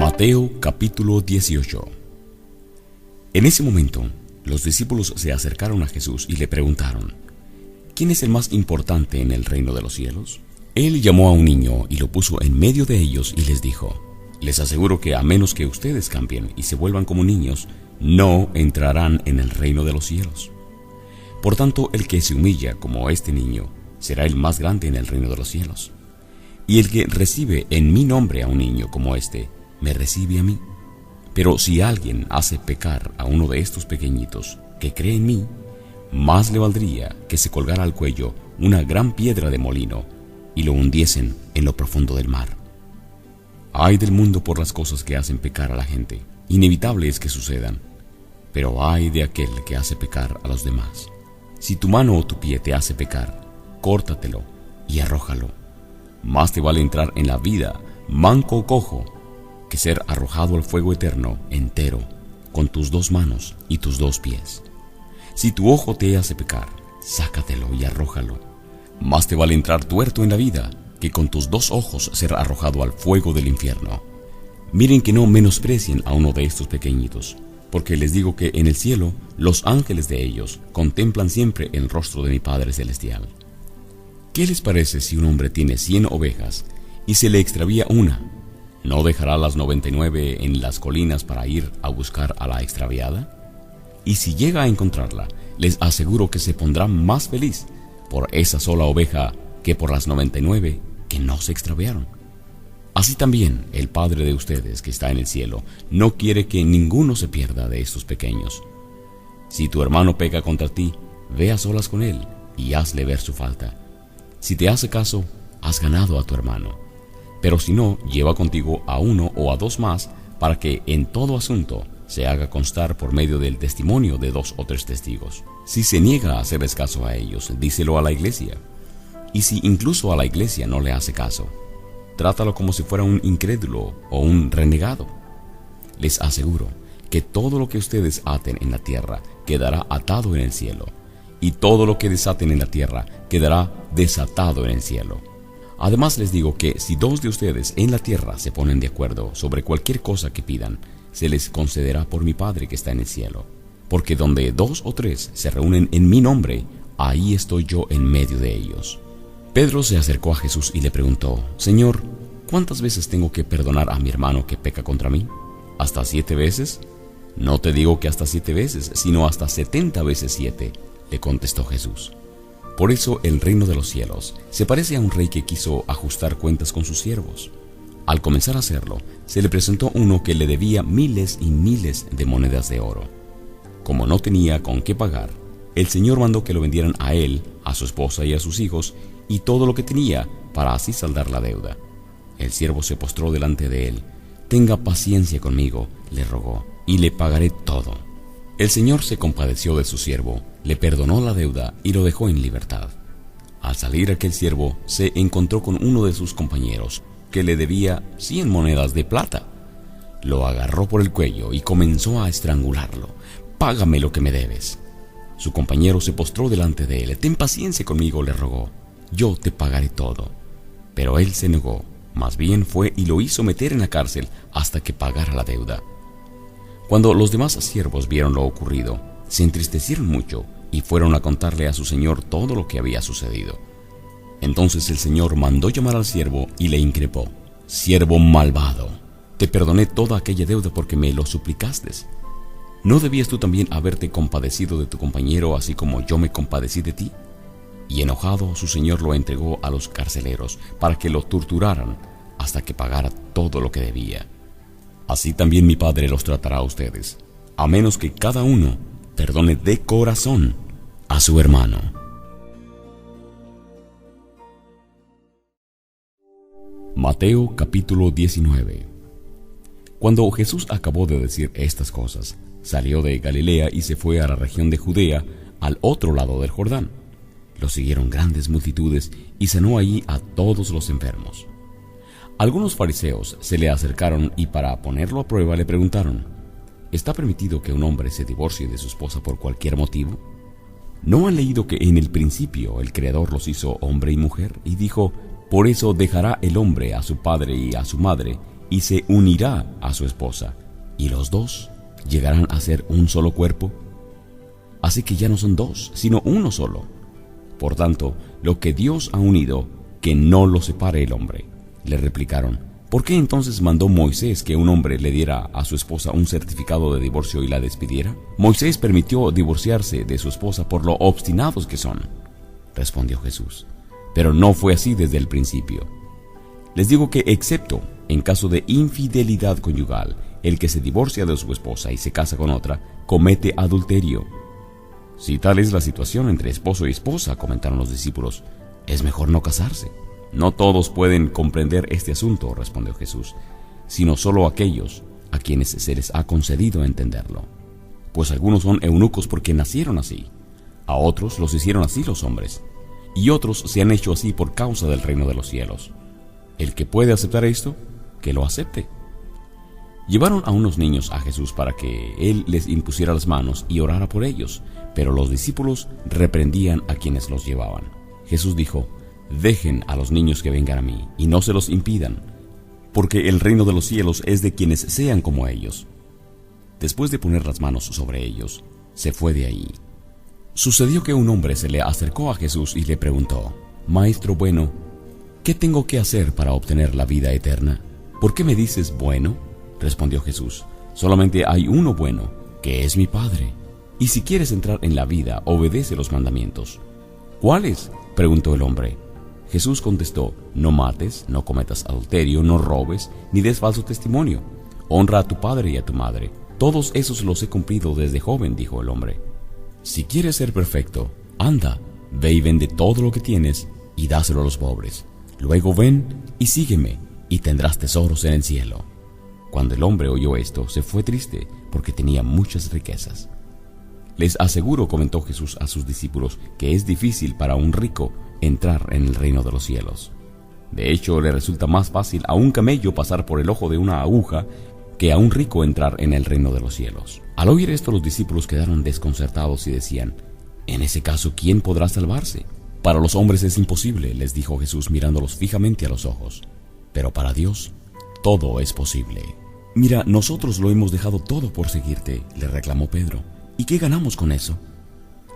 Mateo capítulo 18. En ese momento, los discípulos se acercaron a Jesús y le preguntaron: ¿quién es el más importante en el reino de los cielos? Él llamó a un niño y lo puso en medio de ellos y les dijo: les aseguro que a menos que ustedes cambien y se vuelvan como niños, no entrarán en el reino de los cielos. Por tanto, el que se humilla como este niño será el más grande en el reino de los cielos. Y el que recibe en mi nombre a un niño como este, me recibe a mí. Pero si alguien hace pecar a uno de estos pequeñitos que cree en mí, más le valdría que se colgara al cuello una gran piedra de molino y lo hundiesen en lo profundo del mar. Ay del mundo por las cosas que hacen pecar a la gente. Inevitable es que sucedan, pero ay de aquel que hace pecar a los demás. Si tu mano o tu pie te hace pecar, córtatelo y arrójalo. Más te vale entrar en la vida manco o cojo que ser arrojado al fuego eterno entero, con tus dos manos y tus dos pies. Si tu ojo te hace pecar, sácatelo y arrójalo. Más te vale entrar tuerto en la vida, que con tus dos ojos ser arrojado al fuego del infierno. Miren que no menosprecien a uno de estos pequeñitos, porque les digo que en el cielo los ángeles de ellos contemplan siempre el rostro de mi Padre Celestial. ¿Qué les parece si un hombre tiene 100 ovejas y se le extravía una? ¿No dejará las 99 en las colinas para ir a buscar a la extraviada? Y si llega a encontrarla, les aseguro que se pondrá más feliz por esa sola oveja que por las 99 que no se extraviaron. Así también el Padre de ustedes que está en el cielo no quiere que ninguno se pierda de estos pequeños. Si tu hermano peca contra ti, ve a solas con él y hazle ver su falta. Si te hace caso, has ganado a tu hermano. Pero si no, lleva contigo a uno o a dos más, para que en todo asunto se haga constar por medio del testimonio de 2 o 3 testigos. Si se niega a hacerles caso a ellos, díselo a la iglesia. Y si incluso a la iglesia no le hace caso, trátalo como si fuera un incrédulo o un renegado. Les aseguro que todo lo que ustedes aten en la tierra quedará atado en el cielo, y todo lo que desaten en la tierra quedará desatado en el cielo. Además les digo que si 2 de ustedes en la tierra se ponen de acuerdo sobre cualquier cosa que pidan, se les concederá por mi Padre que está en el cielo. Porque donde 2 o 3 se reúnen en mi nombre, ahí estoy yo en medio de ellos. Pedro se acercó a Jesús y le preguntó: Señor, ¿cuántas veces tengo que perdonar a mi hermano que peca contra mí? ¿Hasta 7 veces? No te digo que hasta 7 veces, sino hasta 70 veces 7, le contestó Jesús. Por eso el reino de los cielos se parece a un rey que quiso ajustar cuentas con sus siervos. Al comenzar a hacerlo, se le presentó uno que le debía miles y miles de monedas de oro. Como no tenía con qué pagar, el Señor mandó que lo vendieran a él, a su esposa y a sus hijos, y todo lo que tenía, para así saldar la deuda. El siervo se postró delante de él. Tenga paciencia conmigo, le rogó, y le pagaré todo. El Señor se compadeció de su siervo, le perdonó la deuda y lo dejó en libertad. Al salir aquel siervo, se encontró con uno de sus compañeros, que le debía 100 monedas de plata. Lo agarró por el cuello y comenzó a estrangularlo. «Págame lo que me debes». Su compañero se postró delante de él. «Ten paciencia conmigo», le rogó, «yo te pagaré todo». Pero él se negó, más bien fue y lo hizo meter en la cárcel hasta que pagara la deuda. Cuando los demás siervos vieron lo ocurrido, se entristecieron mucho y fueron a contarle a su señor todo lo que había sucedido. Entonces el Señor mandó llamar al siervo y le increpó: «Siervo malvado, te perdoné toda aquella deuda porque me lo suplicaste. ¿No debías tú también haberte compadecido de tu compañero así como yo me compadecí de ti?» Y enojado, su señor lo entregó a los carceleros para que lo torturaran hasta que pagara todo lo que debía. Así también mi Padre los tratará a ustedes, a menos que cada uno perdone de corazón a su hermano. Mateo capítulo 19. Cuando Jesús acabó de decir estas cosas, salió de Galilea y se fue a la región de Judea, al otro lado del Jordán. Lo siguieron grandes multitudes y sanó allí a todos los enfermos. Algunos fariseos se le acercaron y para ponerlo a prueba le preguntaron: ¿está permitido que un hombre se divorcie de su esposa por cualquier motivo? ¿No han leído que en el principio el Creador los hizo hombre y mujer? Y dijo: por eso dejará el hombre a su padre y a su madre, y se unirá a su esposa, y los dos llegarán a ser un solo cuerpo. Así que ya no son dos, sino uno solo. Por tanto, lo que Dios ha unido, que no lo separe el hombre. Le replicaron: ¿por qué entonces mandó Moisés que un hombre le diera a su esposa un certificado de divorcio y la despidiera? Moisés permitió divorciarse de su esposa por lo obstinados que son, respondió Jesús. Pero no fue así desde el principio. Les digo que, excepto en caso de infidelidad conyugal, el que se divorcia de su esposa y se casa con otra, comete adulterio. Si tal es la situación entre esposo y esposa, comentaron los discípulos, es mejor no casarse. No todos pueden comprender este asunto, respondió Jesús, sino solo aquellos a quienes se les ha concedido entenderlo. Pues algunos son eunucos porque nacieron así, a otros los hicieron así los hombres, y otros se han hecho así por causa del reino de los cielos. El que puede aceptar esto, que lo acepte. Llevaron a unos niños a Jesús para que él les impusiera las manos y orara por ellos, pero los discípulos reprendían a quienes los llevaban. Jesús dijo: dejen a los niños que vengan a mí, y no se los impidan, porque el reino de los cielos es de quienes sean como ellos. Después de poner las manos sobre ellos, se fue de ahí. Sucedió que un hombre se le acercó a Jesús y le preguntó: Maestro bueno, ¿qué tengo que hacer para obtener la vida eterna? ¿Por qué me dices bueno? Respondió Jesús: solamente hay uno bueno, que es mi Padre. Y si quieres entrar en la vida, obedece los mandamientos. ¿Cuáles?, preguntó el hombre. Jesús contestó: no mates, no cometas adulterio, no robes, ni des falso testimonio. Honra a tu padre y a tu madre. Todos esos los he cumplido desde joven, dijo el hombre. Si quieres ser perfecto, anda, ve y vende todo lo que tienes y dáselo a los pobres. Luego ven y sígueme, y tendrás tesoros en el cielo. Cuando el hombre oyó esto, se fue triste, porque tenía muchas riquezas. Les aseguro, comentó Jesús a sus discípulos, que es difícil para un rico entrar en el reino de los cielos. De hecho, le resulta más fácil a un camello pasar por el ojo de una aguja que a un rico entrar en el reino de los cielos. Al oír esto, los discípulos quedaron desconcertados y decían: en ese caso, ¿quién podrá salvarse? Para los hombres es imposible, les dijo Jesús mirándolos fijamente a los ojos, pero para Dios todo es posible. Mira, nosotros lo hemos dejado todo por seguirte, le reclamó Pedro. ¿Y qué ganamos con eso?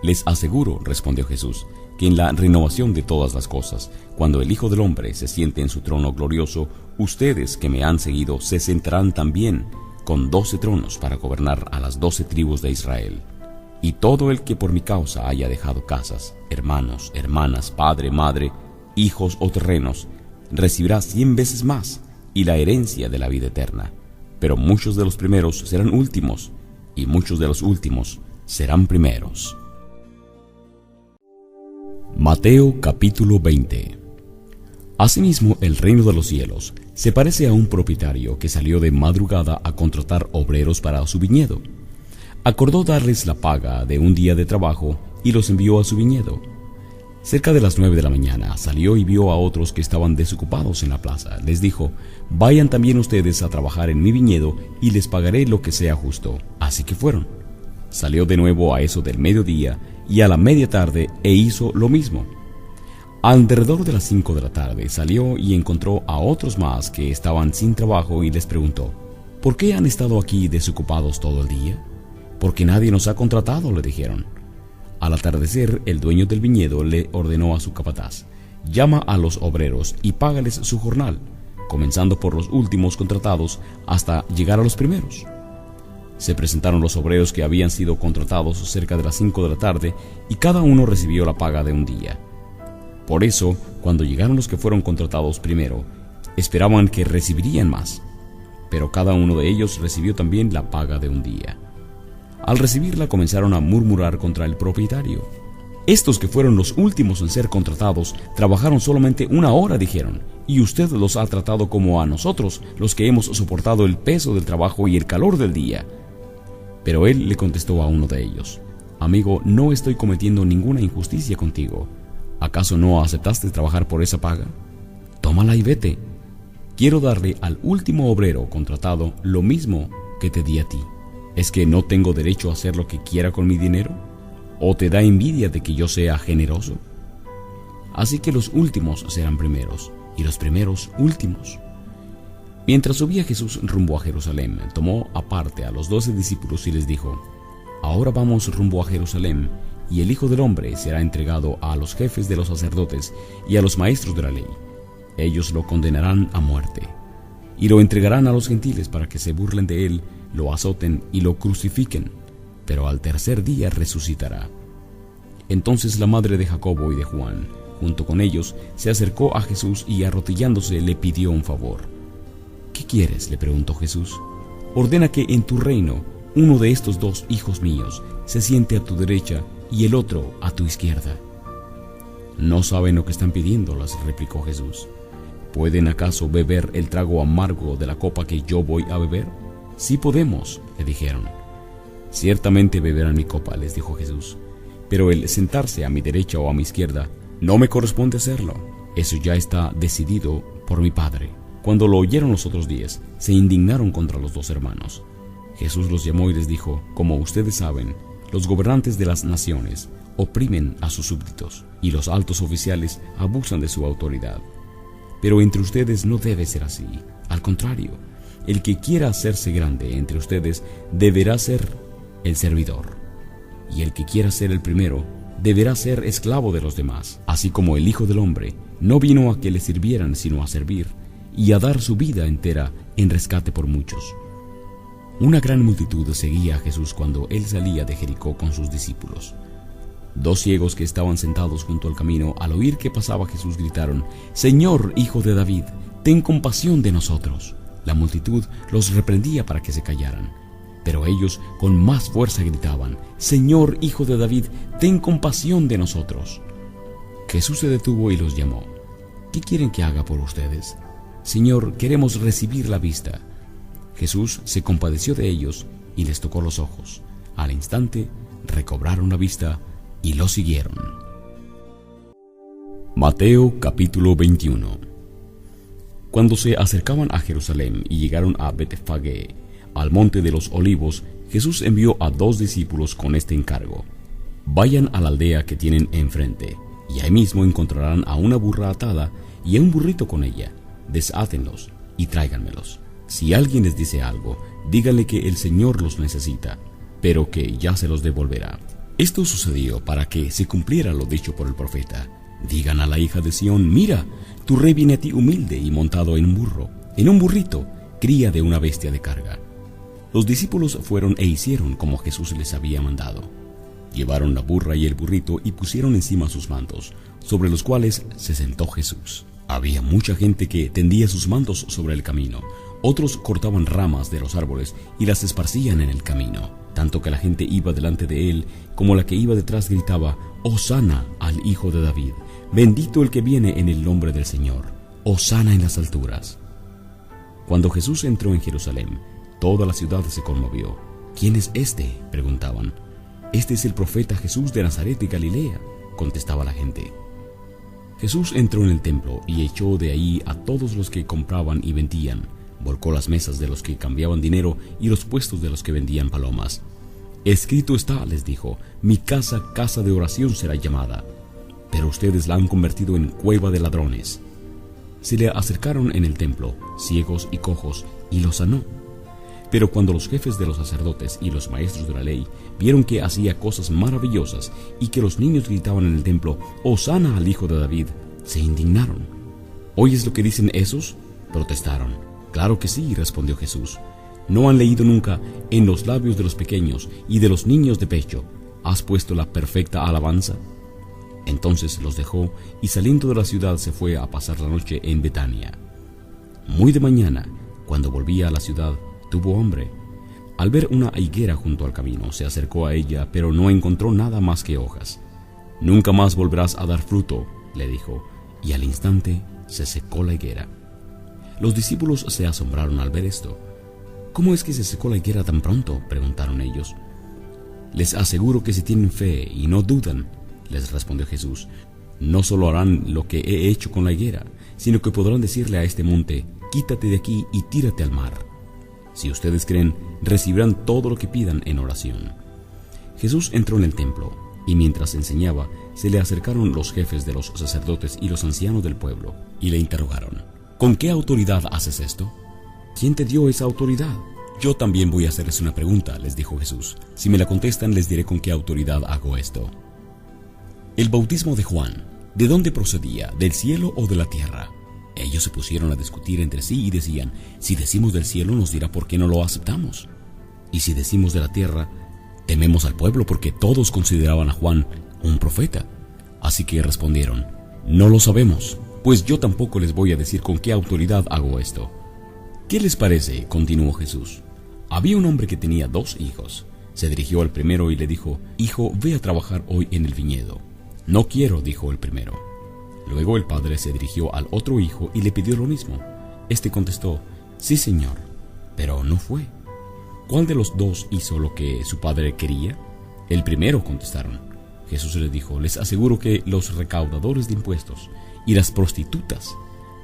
Les aseguro, respondió Jesús, que en la renovación de todas las cosas, cuando el Hijo del Hombre se siente en su trono glorioso, ustedes que me han seguido se sentarán también con 12 tronos para gobernar a las 12 tribus de Israel. Y todo el que por mi causa haya dejado casas, hermanos, hermanas, padre, madre, hijos o terrenos, recibirá 100 veces más y la herencia de la vida eterna. Pero muchos de los primeros serán últimos, y muchos de los últimos serán primeros. Mateo capítulo 20. Asimismo, el reino de los cielos se parece a un propietario que salió de madrugada a contratar obreros para su viñedo. Acordó darles la paga de un día de trabajo y los envió a su viñedo. Cerca de las 9 de la mañana salió y vio a otros que estaban desocupados en la plaza. Les dijo: vayan también ustedes a trabajar en mi viñedo y les pagaré lo que sea justo. Así que fueron. Salió de nuevo a eso del mediodía y a la media tarde e hizo lo mismo. Alrededor de las 5 de la tarde salió y encontró a otros más que estaban sin trabajo y les preguntó: ¿por qué han estado aquí desocupados todo el día? Porque nadie nos ha contratado, le dijeron. Al atardecer, el dueño del viñedo le ordenó a su capataz: llama a los obreros y págales su jornal, comenzando por los últimos contratados hasta llegar a los primeros. Se presentaron los obreros que habían sido contratados cerca de las 5 de la tarde y cada uno recibió la paga de un día. Por eso, cuando llegaron los que fueron contratados primero, esperaban que recibirían más, pero cada uno de ellos recibió también la paga de un día. Al recibirla comenzaron a murmurar contra el propietario. Estos que fueron los últimos en ser contratados trabajaron solamente 1 hora, dijeron, y usted los ha tratado como a nosotros, los que hemos soportado el peso del trabajo y el calor del día. Pero él le contestó a uno de ellos: amigo, no estoy cometiendo ninguna injusticia contigo. ¿Acaso no aceptaste trabajar por esa paga? Tómala y vete. Quiero darle al último obrero contratado lo mismo que te di a ti. ¿Es que no tengo derecho a hacer lo que quiera con mi dinero? ¿O te da envidia de que yo sea generoso? Así que los últimos serán primeros, y los primeros últimos. Mientras subía Jesús rumbo a Jerusalén, tomó aparte a los 12 discípulos y les dijo: Ahora vamos rumbo a Jerusalén, y el Hijo del Hombre será entregado a los jefes de los sacerdotes y a los maestros de la ley. Ellos lo condenarán a muerte, y lo entregarán a los gentiles para que se burlen de él, lo azoten y lo crucifiquen, pero al tercer día resucitará. Entonces la madre de Jacobo y de Juan, junto con ellos, se acercó a Jesús y arrodillándose le pidió un favor. ¿Qué quieres?, le preguntó Jesús. Ordena que en tu reino uno de estos 2 hijos míos se siente a tu derecha y el otro a tu izquierda. No saben lo que están pidiendo, les replicó Jesús. ¿Pueden acaso beber el trago amargo de la copa que yo voy a beber? Sí podemos, le dijeron. Ciertamente beberán mi copa, les dijo Jesús, pero el sentarse a mi derecha o a mi izquierda no me corresponde hacerlo. Eso ya está decidido por mi Padre. Cuando lo oyeron los otros 10, se indignaron contra los 2 hermanos. Jesús los llamó y les dijo: Como ustedes saben, los gobernantes de las naciones oprimen a sus súbditos, y los altos oficiales abusan de su autoridad. Pero entre ustedes no debe ser así. Al contrario, el que quiera hacerse grande entre ustedes deberá ser el servidor, y el que quiera ser el primero deberá ser esclavo de los demás. Así como el Hijo del Hombre no vino a que le sirvieran, sino a servir, y a dar su vida entera en rescate por muchos. Una gran multitud seguía a Jesús cuando él salía de Jericó con sus discípulos. 2 ciegos que estaban sentados junto al camino, al oír que pasaba Jesús, gritaron: Señor, Hijo de David, ten compasión de nosotros. La multitud los reprendía para que se callaran, pero ellos con más fuerza gritaban: Señor, Hijo de David, ten compasión de nosotros. Jesús se detuvo y los llamó. ¿Qué quieren que haga por ustedes? Señor, queremos recibir la vista. Jesús se compadeció de ellos y les tocó los ojos. Al instante recobraron la vista y lo siguieron. Mateo capítulo 21. Cuando se acercaban a Jerusalén y llegaron a Betfagé, al monte de los olivos, Jesús envió a 2 discípulos con este encargo: Vayan a la aldea que tienen enfrente, y ahí mismo encontrarán a una burra atada y a un burrito con ella. Desátenlos y tráiganmelos. Si alguien les dice algo, díganle que el Señor los necesita, pero que ya se los devolverá. Esto sucedió para que se cumpliera lo dicho por el profeta: Digan a la hija de Sión: Mira, tu rey viene a ti humilde y montado en un burro, en un burrito, cría de una bestia de carga. Los discípulos fueron e hicieron como Jesús les había mandado. Llevaron la burra y el burrito y pusieron encima sus mantos, sobre los cuales se sentó Jesús. Había mucha gente que tendía sus mantos sobre el camino. Otros cortaban ramas de los árboles y las esparcían en el camino, tanto que la gente iba delante de él como la que iba detrás gritaba: Hosana al Hijo de David, bendito el que viene en el nombre del Señor, Hosana en las alturas. Cuando Jesús entró en Jerusalén, toda la ciudad se conmovió. ¿Quién es este?, preguntaban. Este es el profeta Jesús de Nazaret de Galilea, contestaba la gente. Jesús entró en el templo y echó de ahí a todos los que compraban y vendían. Volcó las mesas de los que cambiaban dinero y los puestos de los que vendían palomas. Escrito está, les dijo: Mi casa, casa de oración será llamada, pero ustedes la han convertido en cueva de ladrones. Se le acercaron en el templo ciegos y cojos y los sanó. Pero cuando los jefes de los sacerdotes y los maestros de la ley vieron que hacía cosas maravillosas y que los niños gritaban en el templo: Hosana al Hijo de David, se indignaron. ¿Oyes lo que dicen esos?, protestaron. Claro que sí, respondió Jesús. ¿No han leído nunca: en los labios de los pequeños y de los niños de pecho has puesto la perfecta alabanza? Entonces los dejó y saliendo de la ciudad se fue a pasar la noche en Betania. Muy de mañana, cuando volvía a la ciudad, tuvo hambre. Al ver una higuera junto al camino, se acercó a ella, pero no encontró nada más que hojas. Nunca más volverás a dar fruto, le dijo, y al instante se secó la higuera. Los discípulos se asombraron al ver esto. ¿Cómo es que se secó la higuera tan pronto?, preguntaron ellos. Les aseguro que si tienen fe y no dudan, les respondió Jesús, no solo harán lo que he hecho con la higuera, sino que podrán decirle a este monte: quítate de aquí y tírate al mar. Si ustedes creen, recibirán todo lo que pidan en oración. Jesús entró en el templo, y mientras enseñaba, se le acercaron los jefes de los sacerdotes y los ancianos del pueblo, y le interrogaron: ¿Con qué autoridad haces esto? ¿quién te dio esa autoridad? Yo también voy a hacerles una pregunta, les dijo Jesús. Si me la contestan, les diré con qué autoridad hago esto. El bautismo de Juan, ¿de dónde procedía? ¿Del cielo o de la tierra? Ellos se pusieron a discutir entre sí y decían, si decimos del cielo nos dirá por qué no lo aceptamos. Y si decimos de la tierra, tememos al pueblo porque todos consideraban a Juan un profeta. Así que respondieron, no lo sabemos, pues yo tampoco les voy a decir con qué autoridad hago esto. ¿Qué les parece?, continuó Jesús. Había un hombre que tenía 2 hijos. Se dirigió al primero y le dijo, hijo, ve a trabajar hoy en el viñedo. No quiero, dijo el primero. Luego el padre se dirigió al otro hijo y le pidió lo mismo. Este contestó, sí, señor, pero no fue. ¿Cuál de los 2 hizo lo que su padre quería? El primero, contestaron. Jesús les dijo, les aseguro que los recaudadores de impuestos y las prostitutas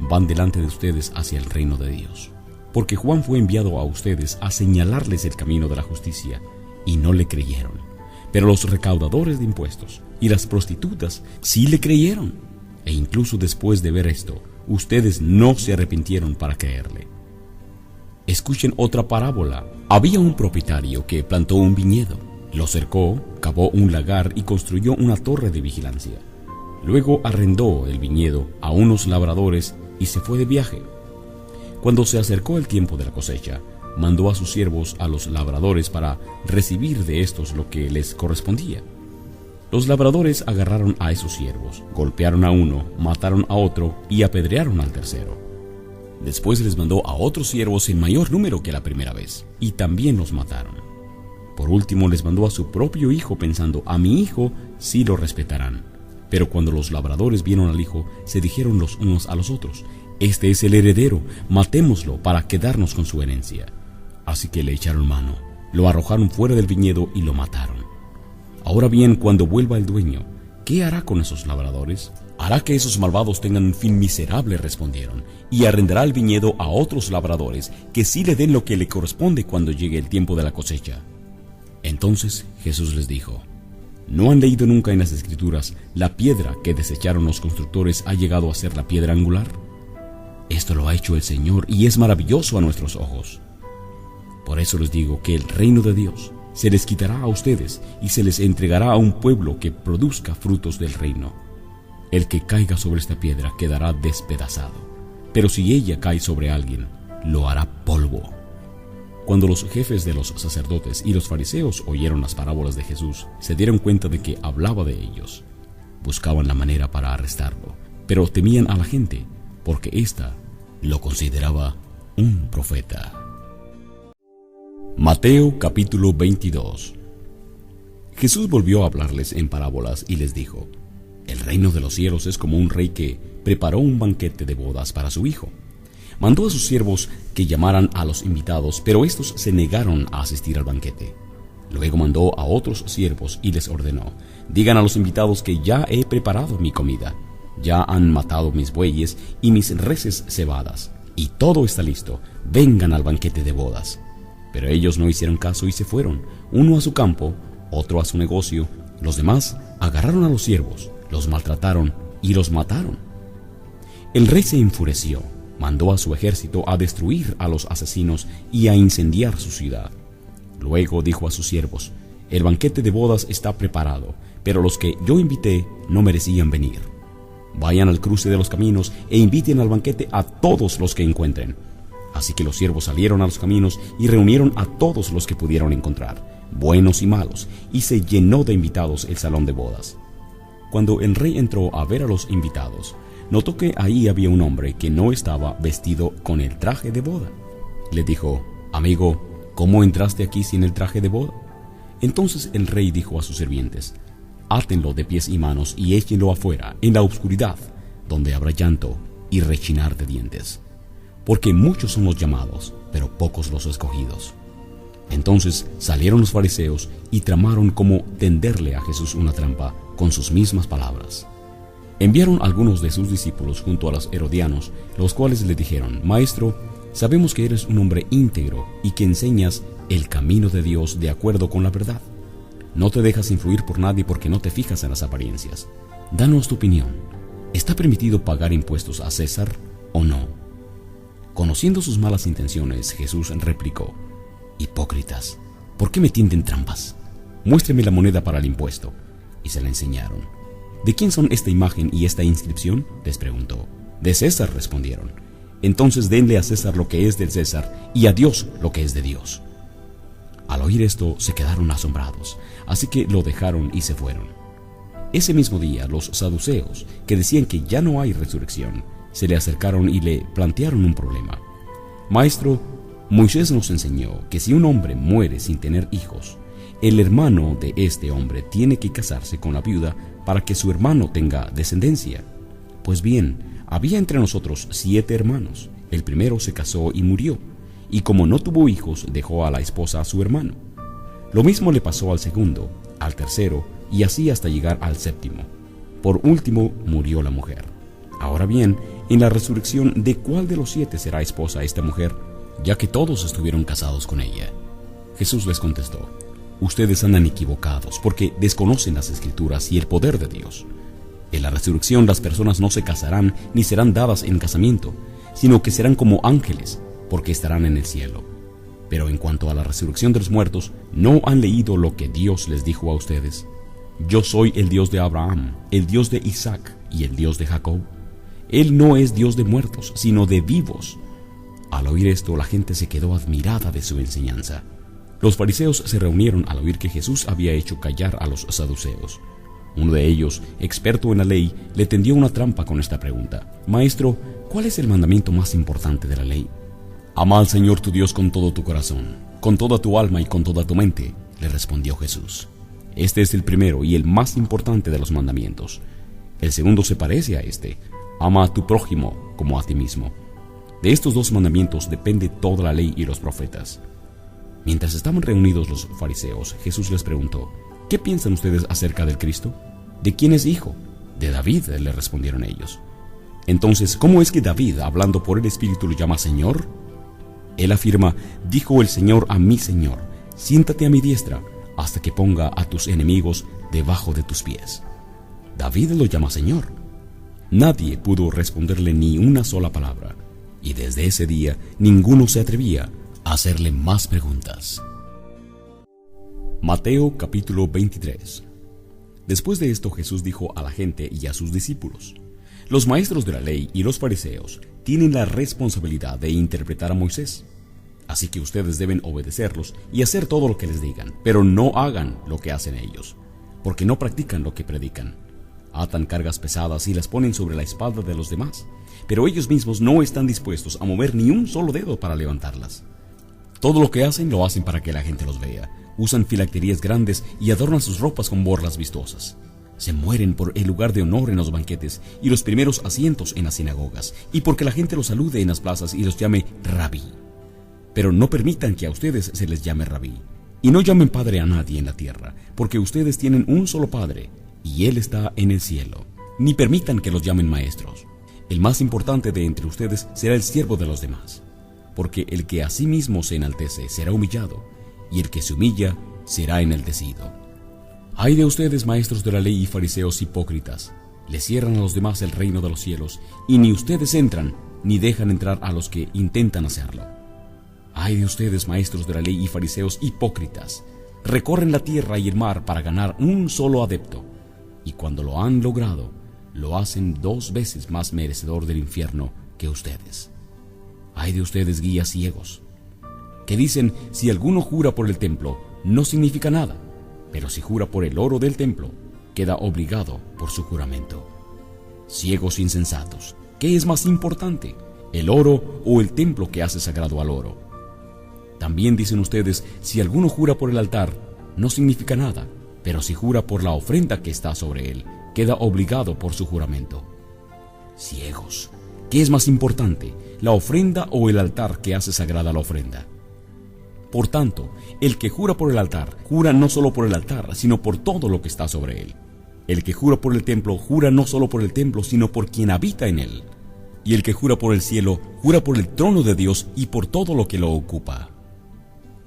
van delante de ustedes hacia el reino de Dios. Porque Juan fue enviado a ustedes a señalarles el camino de la justicia y no le creyeron. Pero los recaudadores de impuestos y las prostitutas sí le creyeron. E incluso después de ver esto, ustedes no se arrepintieron para creerle. Escuchen otra parábola. Había un propietario que plantó un viñedo, lo cercó, cavó un lagar y construyó una torre de vigilancia. Luego arrendó el viñedo a unos labradores y se fue de viaje. Cuando se acercó el tiempo de la cosecha, mandó a sus siervos a los labradores para recibir de estos lo que les correspondía. Los labradores agarraron a esos siervos, golpearon a uno, mataron a otro y apedrearon al tercero. Después les mandó a otros siervos en mayor número que la primera vez, y también los mataron. Por último les mandó a su propio hijo pensando, a mi hijo sí lo respetarán. Pero cuando los labradores vieron al hijo, se dijeron los unos a los otros, este es el heredero, matémoslo para quedarnos con su herencia. Así que le echaron mano, lo arrojaron fuera del viñedo y lo mataron. Ahora bien, cuando vuelva el dueño, ¿qué hará con esos labradores? Hará que esos malvados tengan un fin miserable, respondieron, y arrendará el viñedo a otros labradores que sí le den lo que le corresponde cuando llegue el tiempo de la cosecha. Entonces Jesús les dijo, ¿no han leído nunca en las Escrituras, la piedra que desecharon los constructores ha llegado a ser la piedra angular? Esto lo ha hecho el Señor y es maravilloso a nuestros ojos. Por eso les digo que el reino de Dios se les quitará a ustedes y se les entregará a un pueblo que produzca frutos del reino. El que caiga sobre esta piedra quedará despedazado, pero si ella cae sobre alguien, lo hará polvo. Cuando los jefes de los sacerdotes y los fariseos oyeron las parábolas de Jesús, se dieron cuenta de que hablaba de ellos. Buscaban la manera para arrestarlo, pero temían a la gente, porque ésta lo consideraba un profeta. Mateo capítulo 22. Jesús volvió a hablarles en parábolas y les dijo, el reino de los cielos es como un rey que preparó un banquete de bodas para su hijo. Mandó a sus siervos que llamaran a los invitados, pero estos se negaron a asistir al banquete. Luego mandó a otros siervos y les ordenó, digan a los invitados que ya he preparado mi comida. Ya han matado mis bueyes y mis reses cebadas, y todo está listo, vengan al banquete de bodas. Pero ellos no hicieron caso y se fueron, uno a su campo, otro a su negocio. Los demás agarraron a los siervos, los maltrataron y los mataron. El rey se enfureció, mandó a su ejército a destruir a los asesinos y a incendiar su ciudad. Luego dijo a sus siervos, el banquete de bodas está preparado, pero los que yo invité no merecían venir. Vayan al cruce de los caminos e inviten al banquete a todos los que encuentren. Así que los siervos salieron a los caminos y reunieron a todos los que pudieron encontrar, buenos y malos, y se llenó de invitados el salón de bodas. Cuando el rey entró a ver a los invitados, notó que ahí había un hombre que no estaba vestido con el traje de boda. Le dijo, amigo, ¿cómo entraste aquí sin el traje de boda? Entonces el rey dijo a sus sirvientes, átenlo de pies y manos y échenlo afuera, en la oscuridad, donde habrá llanto y rechinar de dientes. Porque muchos son los llamados, pero pocos los escogidos. Entonces salieron los fariseos y tramaron cómo tenderle a Jesús una trampa con sus mismas palabras. Enviaron algunos de sus discípulos junto a los herodianos, los cuales le dijeron, Maestro, sabemos que eres un hombre íntegro y que enseñas el camino de Dios de acuerdo con la verdad. No te dejas influir por nadie porque no te fijas en las apariencias. Danos tu opinión. ¿Está permitido pagar impuestos a César o no? Conociendo sus malas intenciones, Jesús replicó: «Hipócritas, ¿por qué me tienden trampas? Muéstreme la moneda para el impuesto». Y se la enseñaron. «¿De quién son esta imagen y esta inscripción?», les preguntó. «De César», respondieron. «Entonces denle a César lo que es del César y a Dios lo que es de Dios». Al oír esto se quedaron asombrados, así que lo dejaron y se fueron. Ese mismo día los saduceos, que decían que ya no hay resurrección, se le acercaron y le plantearon un problema. «Maestro, Moisés nos enseñó que si un hombre muere sin tener hijos, el hermano de este hombre tiene que casarse con la viuda para que su hermano tenga descendencia. Pues bien, había entre nosotros 7 hermanos. El primero se casó y murió, y como no tuvo hijos, dejó a la esposa a su hermano. Lo mismo le pasó al segundo, al tercero, y así hasta llegar al séptimo. Por último, murió la mujer. Ahora bien, en la resurrección, ¿de cuál de los 7 será esposa esta mujer, ya que todos estuvieron casados con ella?». Jesús les contestó: «Ustedes andan equivocados porque desconocen las Escrituras y el poder de Dios. En la resurrección las personas no se casarán ni serán dadas en casamiento, sino que serán como ángeles, porque estarán en el cielo. Pero en cuanto a la resurrección de los muertos, ¿no han leído lo que Dios les dijo a ustedes? Yo soy el Dios de Abraham, el Dios de Isaac y el Dios de Jacob. Él no es Dios de muertos, sino de vivos». Al oír esto, la gente se quedó admirada de su enseñanza. Los fariseos se reunieron al oír que Jesús había hecho callar a los saduceos. Uno de ellos, experto en la ley, le tendió una trampa con esta pregunta: «Maestro, ¿cuál es el mandamiento más importante de la ley?». «Ama al Señor tu Dios con todo tu corazón, con toda tu alma y con toda tu mente», le respondió Jesús. «Este es el primero y el más importante de los mandamientos. El segundo se parece a este: ama a tu prójimo como a ti mismo. De estos 2 mandamientos depende toda la ley y los profetas». Mientras estaban reunidos los fariseos, Jesús les preguntó: «¿Qué piensan ustedes acerca del Cristo? ¿De quién es hijo?». «De David», le respondieron ellos. «Entonces, ¿cómo es que David, hablando por el Espíritu, lo llama Señor?». Él afirma: «Dijo el Señor a mi Señor: siéntate a mi diestra, hasta que ponga a tus enemigos debajo de tus pies». David lo llama Señor. Nadie pudo responderle ni una sola palabra, y desde ese día ninguno se atrevía a hacerle más preguntas. Mateo capítulo 23. Después de esto, Jesús dijo a la gente y a sus discípulos: «Los maestros de la ley y los fariseos tienen la responsabilidad de interpretar a Moisés. Así que ustedes deben obedecerlos y hacer todo lo que les digan, pero no hagan lo que hacen ellos, porque no practican lo que predican. Atan cargas pesadas y las ponen sobre la espalda de los demás, pero ellos mismos no están dispuestos a mover ni un solo dedo para levantarlas. Todo lo que hacen lo hacen para que la gente los vea. Usan filacterías grandes y adornan sus ropas con borlas vistosas. Se mueren por el lugar de honor en los banquetes y los primeros asientos en las sinagogas, y porque la gente los salude en las plazas y los llame rabí. Pero no permitan que a ustedes se les llame rabí, y no llamen padre a nadie en la tierra, porque ustedes tienen un solo Padre, y Él está en el cielo. Ni permitan que los llamen maestros. El más importante de entre ustedes será el siervo de los demás. Porque el que a sí mismo se enaltece será humillado, y el que se humilla será enaltecido. Ay de ustedes, maestros de la ley y fariseos hipócritas, les cierran a los demás el reino de los cielos, y ni ustedes entran, ni dejan entrar a los que intentan hacerlo. Ay de ustedes, maestros de la ley y fariseos hipócritas, recorren la tierra y el mar para ganar un solo adepto, y cuando lo han logrado, lo hacen 2 veces más merecedor del infierno que ustedes. Ay de ustedes, guías ciegos, que dicen: si alguno jura por el templo, no significa nada, pero si jura por el oro del templo, queda obligado por su juramento. Ciegos insensatos, ¿qué es más importante, el oro o el templo que hace sagrado al oro? También dicen ustedes: si alguno jura por el altar, no significa nada, pero si jura por la ofrenda que está sobre él, queda obligado por su juramento. Ciegos, ¿qué es más importante, la ofrenda o el altar que hace sagrada la ofrenda? Por tanto, el que jura por el altar, jura no solo por el altar, sino por todo lo que está sobre él. El que jura por el templo, jura no solo por el templo, sino por quien habita en él. Y el que jura por el cielo, jura por el trono de Dios y por todo lo que lo ocupa.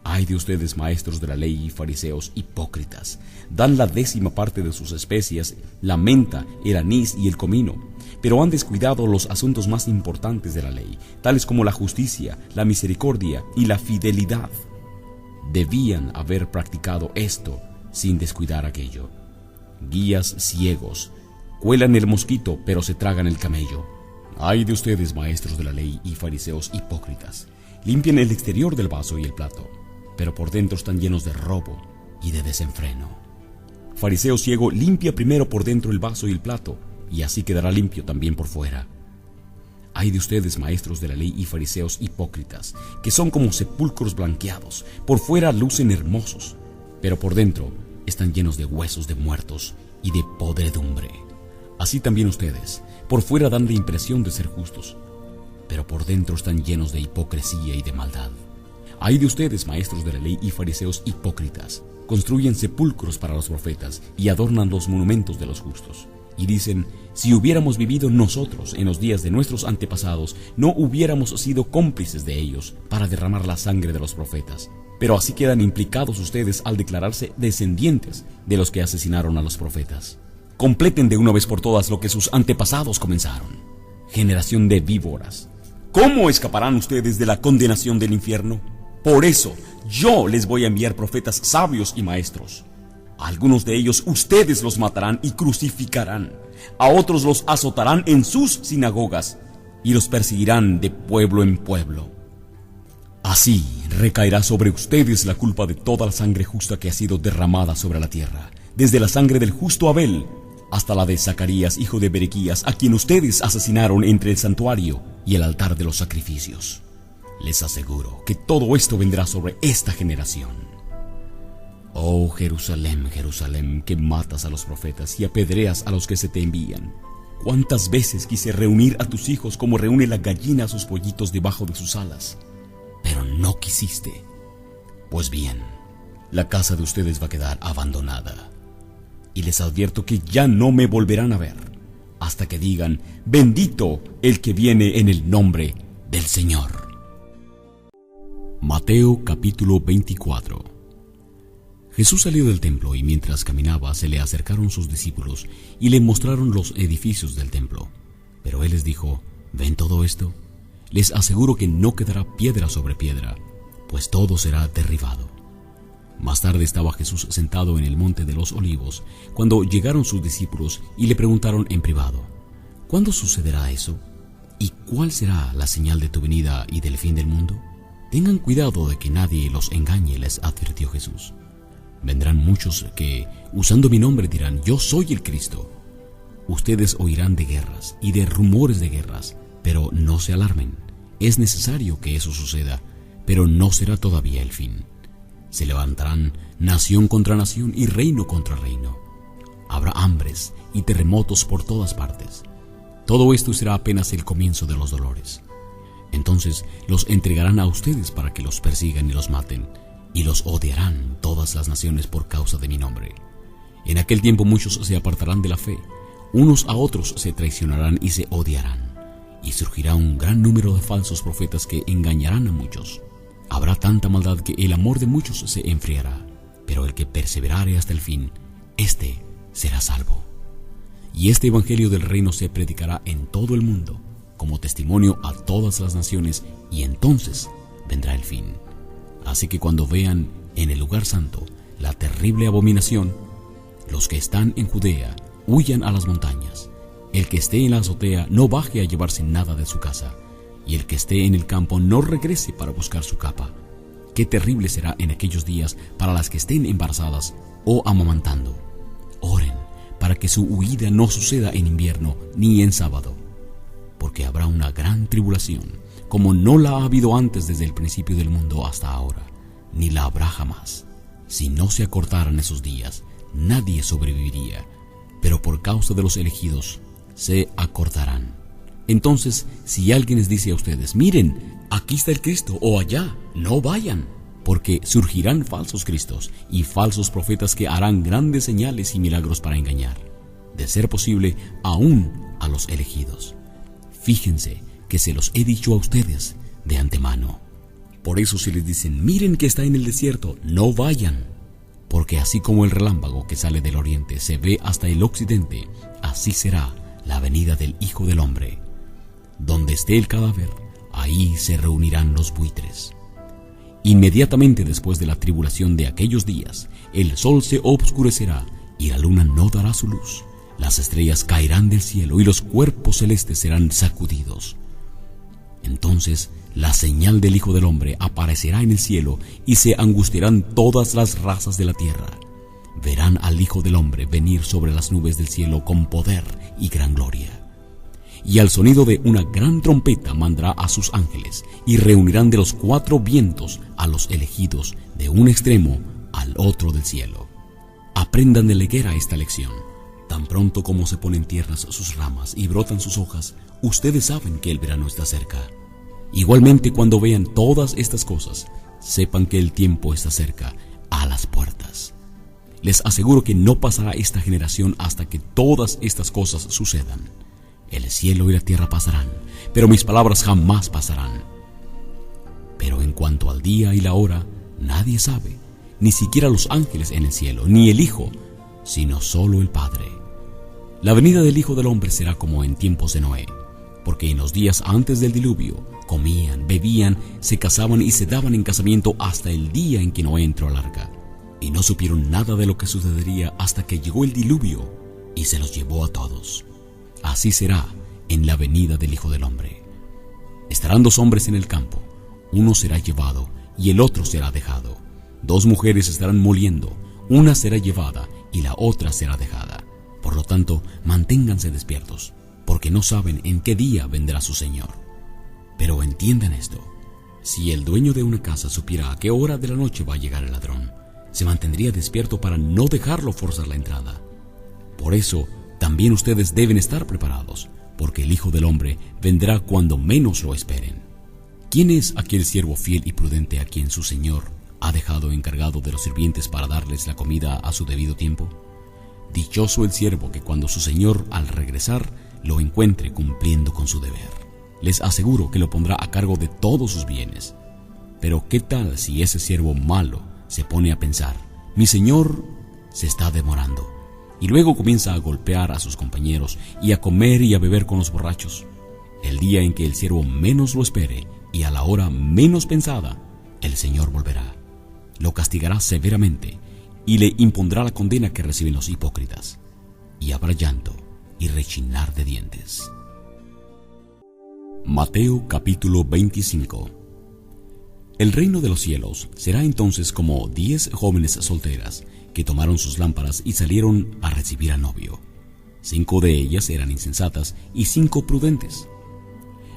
Ay de ustedes, maestros de la ley y fariseos hipócritas, dan la 10ª parte de sus especias, la menta, el anís y el comino, pero han descuidado los asuntos más importantes de la ley, tales como la justicia, la misericordia y la fidelidad. Debían haber practicado esto sin descuidar aquello. Guías ciegos, cuelan el mosquito, pero se tragan el camello. Ay de ustedes, maestros de la ley y fariseos hipócritas. Limpian el exterior del vaso y el plato, pero por dentro están llenos de robo y de desenfreno. Fariseo ciego, limpia primero por dentro el vaso y el plato, y así quedará limpio también por fuera. Ay de ustedes, maestros de la ley y fariseos hipócritas, que son como sepulcros blanqueados, por fuera lucen hermosos, pero por dentro están llenos de huesos de muertos y de podredumbre. Así también ustedes, por fuera dan la impresión de ser justos, pero por dentro están llenos de hipocresía y de maldad. Ay de ustedes, maestros de la ley y fariseos hipócritas, construyen sepulcros para los profetas y adornan los monumentos de los justos. Y dicen, si hubiéramos vivido nosotros en los días de nuestros antepasados, no hubiéramos sido cómplices de ellos para derramar la sangre de los profetas. Pero así quedan implicados ustedes al declararse descendientes de los que asesinaron a los profetas. Completen de una vez por todas lo que sus antepasados comenzaron. Generación de víboras, ¿cómo escaparán ustedes de la condenación del infierno? Por eso yo les voy a enviar profetas sabios y maestros. A algunos de ellos ustedes los matarán y crucificarán. A otros los azotarán en sus sinagogas y los perseguirán de pueblo en pueblo. Así recaerá sobre ustedes la culpa de toda la sangre justa que ha sido derramada sobre la tierra, desde la sangre del justo Abel hasta la de Zacarías, hijo de Berequías, a quien ustedes asesinaron entre el santuario y el altar de los sacrificios. Les aseguro que todo esto vendrá sobre esta generación. Oh Jerusalén, Jerusalén, que matas a los profetas y apedreas a los que se te envían. ¿Cuántas veces quise reunir a tus hijos como reúne la gallina a sus pollitos debajo de sus alas? Pero no quisiste. Pues bien, la casa de ustedes va a quedar abandonada. Y les advierto que ya no me volverán a ver, hasta que digan, bendito el que viene en el nombre del Señor. Mateo capítulo 24. Jesús salió del templo y mientras caminaba se le acercaron sus discípulos y le mostraron los edificios del templo. Pero él les dijo, ¿ven todo esto? Les aseguro que no quedará piedra sobre piedra, pues todo será derribado. Más tarde estaba Jesús sentado en el monte de los Olivos, cuando llegaron sus discípulos y le preguntaron en privado, ¿cuándo sucederá eso? ¿Y cuál será la señal de tu venida y del fin del mundo? Tengan cuidado de que nadie los engañe, les advirtió Jesús. Vendrán muchos que, usando mi nombre, dirán, yo soy el Cristo. Ustedes oirán de guerras y de rumores de guerras, pero no se alarmen. Es necesario que eso suceda, pero no será todavía el fin. Se levantarán nación contra nación y reino contra reino. Habrá hambres y terremotos por todas partes. Todo esto será apenas el comienzo de los dolores. Entonces los entregarán a ustedes para que los persigan y los maten, y los odiarán todas las naciones por causa de mi nombre. En aquel tiempo muchos se apartarán de la fe, unos a otros se traicionarán y se odiarán, y surgirá un gran número de falsos profetas que engañarán a muchos. Habrá tanta maldad que el amor de muchos se enfriará, pero el que perseverare hasta el fin, éste será salvo. Y este evangelio del reino se predicará en todo el mundo, como testimonio a todas las naciones, y entonces vendrá el fin. Así que cuando vean en el lugar santo la terrible abominación, los que están en Judea huyan a las montañas. El que esté en la azotea no baje a llevarse nada de su casa, y el que esté en el campo no regrese para buscar su capa. Qué terrible será en aquellos días para las que estén embarazadas o amamantando. Oren para que su huida no suceda en invierno ni en sábado, porque habrá una gran tribulación, como no la ha habido antes desde el principio del mundo hasta ahora, ni la habrá jamás. Si no se acortaran esos días, nadie sobreviviría, pero por causa de los elegidos, se acortarán. Entonces, si alguien les dice a ustedes, miren, aquí está el Cristo, o allá, no vayan, porque surgirán falsos cristos y falsos profetas que harán grandes señales y milagros para engañar, de ser posible, aún a los elegidos. Fíjense que se los he dicho a ustedes de antemano. Por eso si les dicen, miren que está en el desierto, no vayan, porque así como el relámpago que sale del oriente se ve hasta el occidente, así será la venida del Hijo del Hombre. Donde esté el cadáver, ahí se reunirán los buitres. Inmediatamente después de la tribulación de aquellos días, el sol se obscurecerá y la luna no dará su luz. Las estrellas caerán del cielo y los cuerpos celestes serán sacudidos. Entonces la señal del Hijo del Hombre aparecerá en el cielo y se angustiarán todas las razas de la tierra. Verán al Hijo del Hombre venir sobre las nubes del cielo con poder y gran gloria. Y al sonido de una gran trompeta mandará a sus ángeles, y reunirán de los 4 vientos a los elegidos de un extremo al otro del cielo. Aprendan de la higuera esta lección. Tan pronto como se ponen tiernas sus ramas y brotan sus hojas, ustedes saben que el verano está cerca. Igualmente, cuando vean todas estas cosas, sepan que el tiempo está cerca, a las puertas. Les aseguro que no pasará esta generación hasta que todas estas cosas sucedan. El cielo y la tierra pasarán, pero mis palabras jamás pasarán. Pero en cuanto al día y la hora, nadie sabe, ni siquiera los ángeles en el cielo, ni el Hijo, sino solo el Padre. La venida del Hijo del Hombre será como en tiempos de Noé, porque en los días antes del diluvio comían, bebían, se casaban y se daban en casamiento hasta el día en que Noé entró al arca, y no supieron nada de lo que sucedería hasta que llegó el diluvio y se los llevó a todos. Así será en la venida del Hijo del Hombre. Estarán 2 hombres en el campo, uno será llevado y el otro será dejado. 2 mujeres estarán moliendo, una será llevada y la otra será dejada. Por lo tanto, manténganse despiertos, porque no saben en qué día vendrá su Señor. Pero entiendan esto: si el dueño de una casa supiera a qué hora de la noche va a llegar el ladrón, se mantendría despierto para no dejarlo forzar la entrada. Por eso, también ustedes deben estar preparados, porque el Hijo del Hombre vendrá cuando menos lo esperen. ¿Quién es aquel siervo fiel y prudente a quien su Señor ha dejado encargado de los sirvientes para darles la comida a su debido tiempo? Dichoso el siervo que cuando su Señor al regresar lo encuentre cumpliendo con su deber. Les aseguro que lo pondrá a cargo de todos sus bienes. Pero ¿qué tal si ese siervo malo se pone a pensar: mi Señor se está demorando? Y luego comienza a golpear a sus compañeros y a comer y a beber con los borrachos. El día en que el siervo menos lo espere y a la hora menos pensada, el Señor volverá, lo castigará severamente y le impondrá la condena que reciben los hipócritas. Y habrá llanto y rechinar de dientes. Mateo capítulo 25. El reino de los cielos será entonces como 10 jóvenes solteras que tomaron sus lámparas y salieron a recibir al novio. 5 de ellas eran insensatas y 5 prudentes.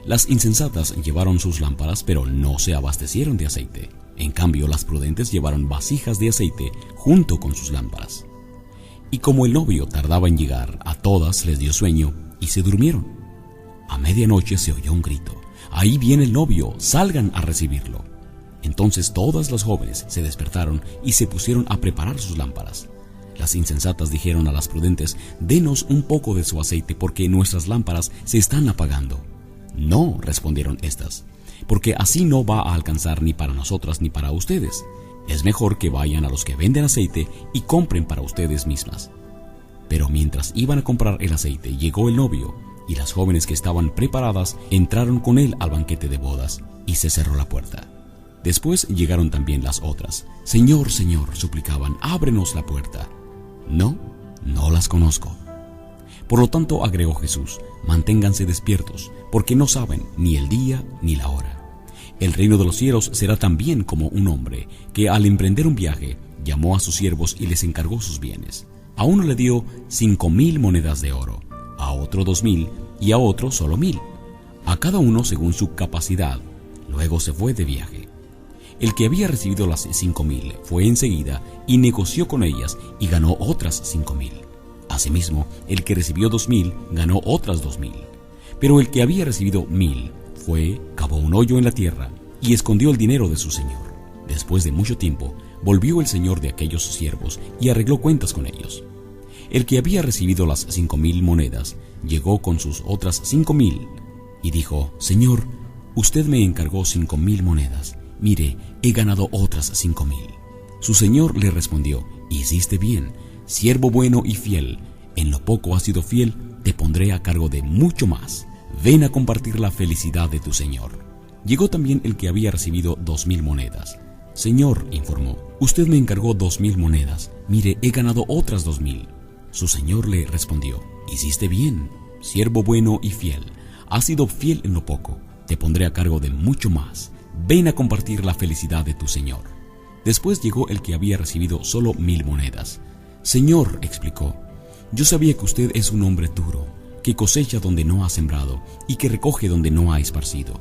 Las insensatas llevaron sus lámparas, pero no se abastecieron de aceite. En cambio, las prudentes llevaron vasijas de aceite junto con sus lámparas. Y como el novio tardaba en llegar, a todas les dio sueño y se durmieron. A medianoche se oyó un grito: «Ahí viene el novio, salgan a recibirlo». Entonces todas las jóvenes se despertaron y se pusieron a preparar sus lámparas. Las insensatas dijeron a las prudentes: «Denos un poco de su aceite, porque nuestras lámparas se están apagando». «No», respondieron estas, «porque así no va a alcanzar ni para nosotras ni para ustedes. Es mejor que vayan a los que venden aceite y compren para ustedes mismas». Pero mientras iban a comprar el aceite, llegó el novio, y las jóvenes que estaban preparadas entraron con él al banquete de bodas, y se cerró la puerta. Después llegaron también las otras. «Señor, Señor», suplicaban, «ábrenos la puerta». «No, no las conozco». Por lo tanto, agregó Jesús, manténganse despiertos, porque no saben ni el día ni la hora. El reino de los cielos será también como un hombre que al emprender un viaje llamó a sus siervos y les encargó sus bienes. A uno le dio 5,000 monedas de oro, a otro 2,000 y a otro solo 1,000, a cada uno según su capacidad. Luego se fue de viaje. El que había recibido las 5,000 fue enseguida y negoció con ellas y ganó otras 5,000. Asimismo, el que recibió 2,000 ganó otras 2,000. Pero el que había recibido 1,000 fue, cavó un hoyo en la tierra y escondió el dinero de su señor. Después de mucho tiempo, volvió el señor de aquellos siervos y arregló cuentas con ellos. El que había recibido las 5,000 monedas llegó con sus otras 5,000 y dijo: «Señor, usted me encargó 5,000 monedas. Mire, he ganado otras 5,000». Su señor le respondió: «Hiciste bien, siervo bueno y fiel. En lo poco has sido fiel, te pondré a cargo de mucho más. Ven a compartir la felicidad de tu señor. Llegó también el que había recibido 2,000 monedas. Señor, informó, usted me encargó 2,000 monedas. Mire, he ganado otras 2,000. Su señor le respondió, hiciste bien, siervo bueno y fiel. Has sido fiel en lo poco, te pondré a cargo de mucho más. Ven a compartir la felicidad de tu señor. Después llegó el que había recibido solo 1,000 monedas. Señor, explicó, yo sabía que usted es un hombre duro, que cosecha donde no ha sembrado y que recoge donde no ha esparcido.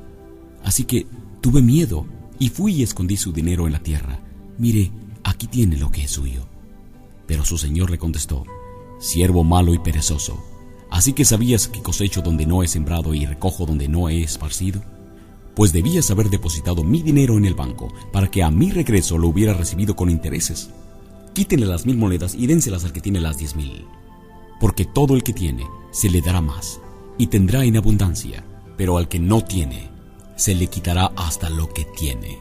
Así que tuve miedo y fui y escondí su dinero en la tierra. Mire, aquí tiene lo que es suyo. Pero su señor le contestó, siervo malo y perezoso, ¿así que sabías que cosecho donde no he sembrado y recojo donde no he esparcido? Pues debías haber depositado mi dinero en el banco para que a mi regreso lo hubiera recibido con intereses. Quítenle las 1,000 monedas y dénselas al que tiene las 10,000. Porque todo el que tiene se le dará más y tendrá en abundancia, pero al que no tiene se le quitará hasta lo que tiene.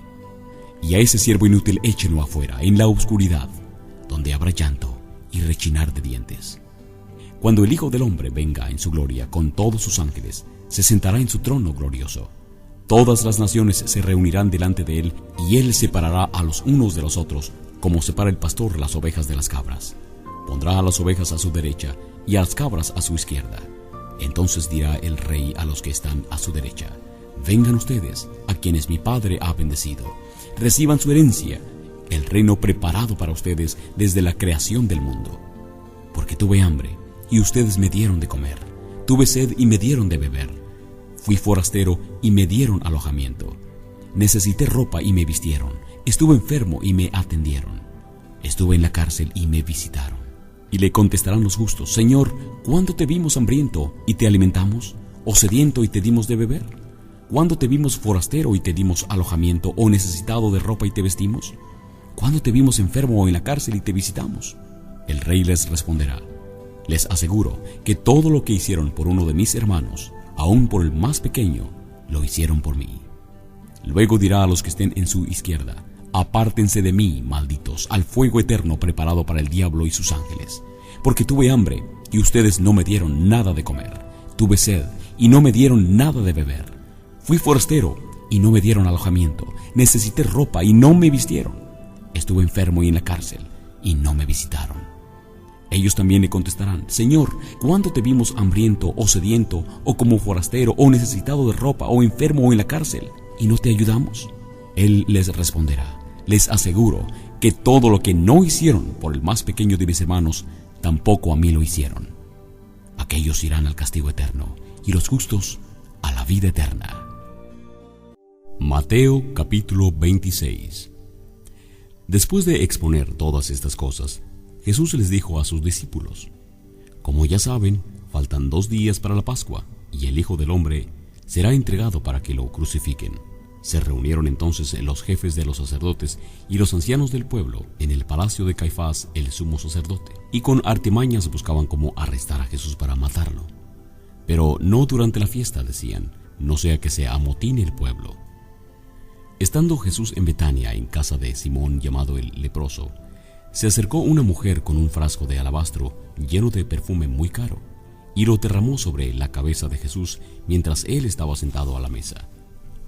Y a ese siervo inútil échenlo afuera, en la oscuridad, donde habrá llanto y rechinar de dientes. Cuando el Hijo del Hombre venga en su gloria con todos sus ángeles, se sentará en su trono glorioso. Todas las naciones se reunirán delante de él, y él separará a los unos de los otros, como separa el pastor las ovejas de las cabras. Pondrá a las ovejas a su derecha y a las cabras a su izquierda. Entonces dirá el rey a los que están a su derecha, vengan ustedes, a quienes mi Padre ha bendecido, reciban su herencia, el reino preparado para ustedes desde la creación del mundo. Porque tuve hambre, y ustedes me dieron de comer, tuve sed y me dieron de beber, fui forastero y me dieron alojamiento, necesité ropa y me vistieron, estuve enfermo y me atendieron, estuve en la cárcel y me visitaron. Y le contestarán los justos, Señor, ¿cuándo te vimos hambriento y te alimentamos? ¿O sediento y te dimos de beber? ¿Cuándo te vimos forastero y te dimos alojamiento? ¿O necesitado de ropa y te vestimos? ¿Cuándo te vimos enfermo o en la cárcel y te visitamos? El rey les responderá, les aseguro que todo lo que hicieron por uno de mis hermanos, aun por el más pequeño, lo hicieron por mí. Luego dirá a los que estén en su izquierda, apártense de mí, malditos, al fuego eterno preparado para el diablo y sus ángeles. Porque tuve hambre y ustedes no me dieron nada de comer. Tuve sed y no me dieron nada de beber. Fui forastero y no me dieron alojamiento. Necesité ropa y no me vistieron. Estuve enfermo y en la cárcel y no me visitaron. Ellos también le contestarán, Señor, ¿cuándo te vimos hambriento o sediento o como forastero o necesitado de ropa o enfermo o en la cárcel y no te ayudamos? Él les responderá, les aseguro que todo lo que no hicieron por el más pequeño de mis hermanos, tampoco a mí lo hicieron. Aquellos irán al castigo eterno y los justos a la vida eterna. Mateo capítulo 26. Después de exponer todas estas cosas, Jesús les dijo a sus discípulos, como ya saben, faltan 2 días para la Pascua, y el Hijo del Hombre será entregado para que lo crucifiquen. Se reunieron entonces los jefes de los sacerdotes y los ancianos del pueblo en el palacio de Caifás, el sumo sacerdote, y con artimañas buscaban cómo arrestar a Jesús para matarlo. Pero no durante la fiesta, decían, no sea que se amotine el pueblo. Estando Jesús en Betania, en casa de Simón llamado el leproso, se acercó una mujer con un frasco de alabastro lleno de perfume muy caro, y lo derramó sobre la cabeza de Jesús mientras él estaba sentado a la mesa.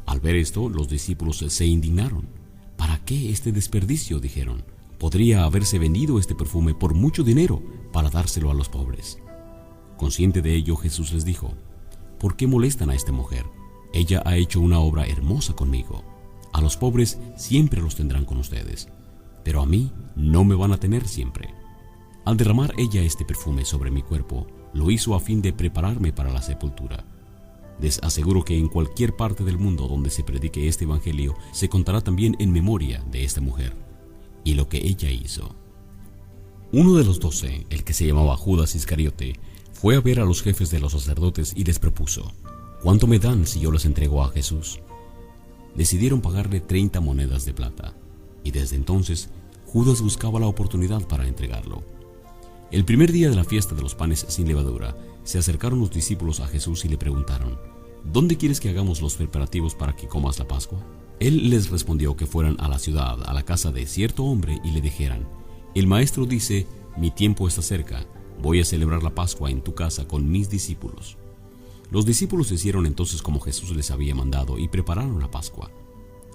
Al ver esto, los discípulos se indignaron. ¿Para qué este desperdicio?, dijeron. Podría haberse vendido este perfume por mucho dinero para dárselo a los pobres. Consciente de ello, Jesús les dijo, ¿por qué molestan a esta mujer? Ella ha hecho una obra hermosa conmigo. A los pobres siempre los tendrán con ustedes, pero a mí no me van a tener siempre. Al derramar ella este perfume sobre mi cuerpo, lo hizo a fin de prepararme para la sepultura. Les aseguro que en cualquier parte del mundo donde se predique este evangelio, se contará también en memoria de esta mujer y lo que ella hizo. Uno de los 12, el que se llamaba Judas Iscariote, fue a ver a los jefes de los sacerdotes y les propuso, ¿cuánto me dan si yo les entrego a Jesús? Decidieron pagarle 30 monedas de plata, y desde entonces Judas buscaba la oportunidad para entregarlo. El primer día de la fiesta de los panes sin levadura, se acercaron los discípulos a Jesús y le preguntaron, ¿dónde quieres que hagamos los preparativos para que comas la Pascua? Él les respondió que fueran a la ciudad, a la casa de cierto hombre, y le dijeran, el maestro dice, mi tiempo está cerca, voy a celebrar la Pascua en tu casa con mis discípulos. Los discípulos hicieron entonces como Jesús les había mandado y prepararon la Pascua.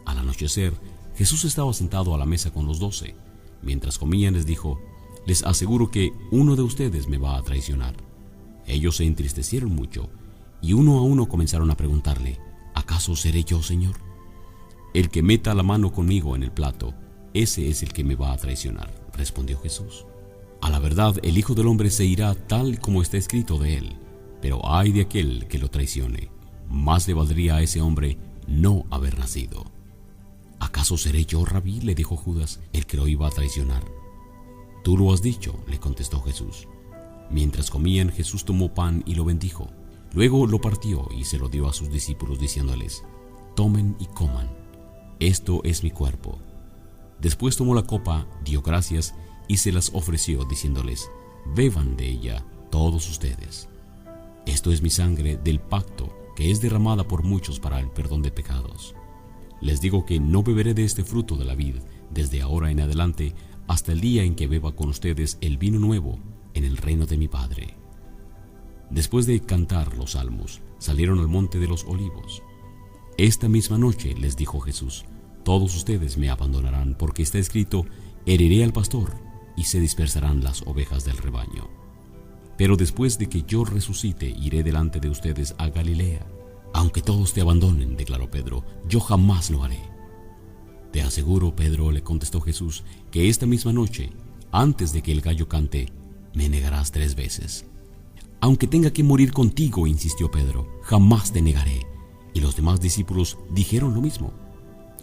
Al anochecer, Jesús estaba sentado a la mesa con los 12. Mientras comían les dijo: les aseguro que uno de ustedes me va a traicionar. Ellos se entristecieron mucho y uno a uno comenzaron a preguntarle: ¿acaso seré yo, Señor? El que meta la mano conmigo en el plato, ese es el que me va a traicionar, respondió Jesús. A la verdad, el Hijo del Hombre se irá tal como está escrito de él, pero ay de aquel que lo traicione. Más le valdría a ese hombre no haber nacido. ¿Acaso seré yo, Rabí?, le dijo Judas, el que lo iba a traicionar. Tú lo has dicho, le contestó Jesús. Mientras comían, Jesús tomó pan y lo bendijo. Luego lo partió y se lo dio a sus discípulos, diciéndoles: tomen y coman, esto es mi cuerpo. Después tomó la copa, dio gracias y se las ofreció, diciéndoles: beban de ella todos ustedes. Esto es mi sangre del pacto, que es derramada por muchos para el perdón de pecados. Les digo que no beberé de este fruto de la vid desde ahora en adelante hasta el día en que beba con ustedes el vino nuevo en el reino de mi Padre. Después de cantar los salmos, salieron al monte de los olivos. Esta misma noche, les dijo Jesús, todos ustedes me abandonarán, porque está escrito: heriré al pastor y se dispersarán las ovejas del rebaño. Pero después de que yo resucite, iré delante de ustedes a Galilea. Aunque todos te abandonen, declaró Pedro, yo jamás lo haré. Te aseguro, Pedro, le contestó Jesús, que esta misma noche, antes de que el gallo cante, me negarás 3 veces. Aunque tenga que morir contigo, insistió Pedro, jamás te negaré. Y los demás discípulos dijeron lo mismo.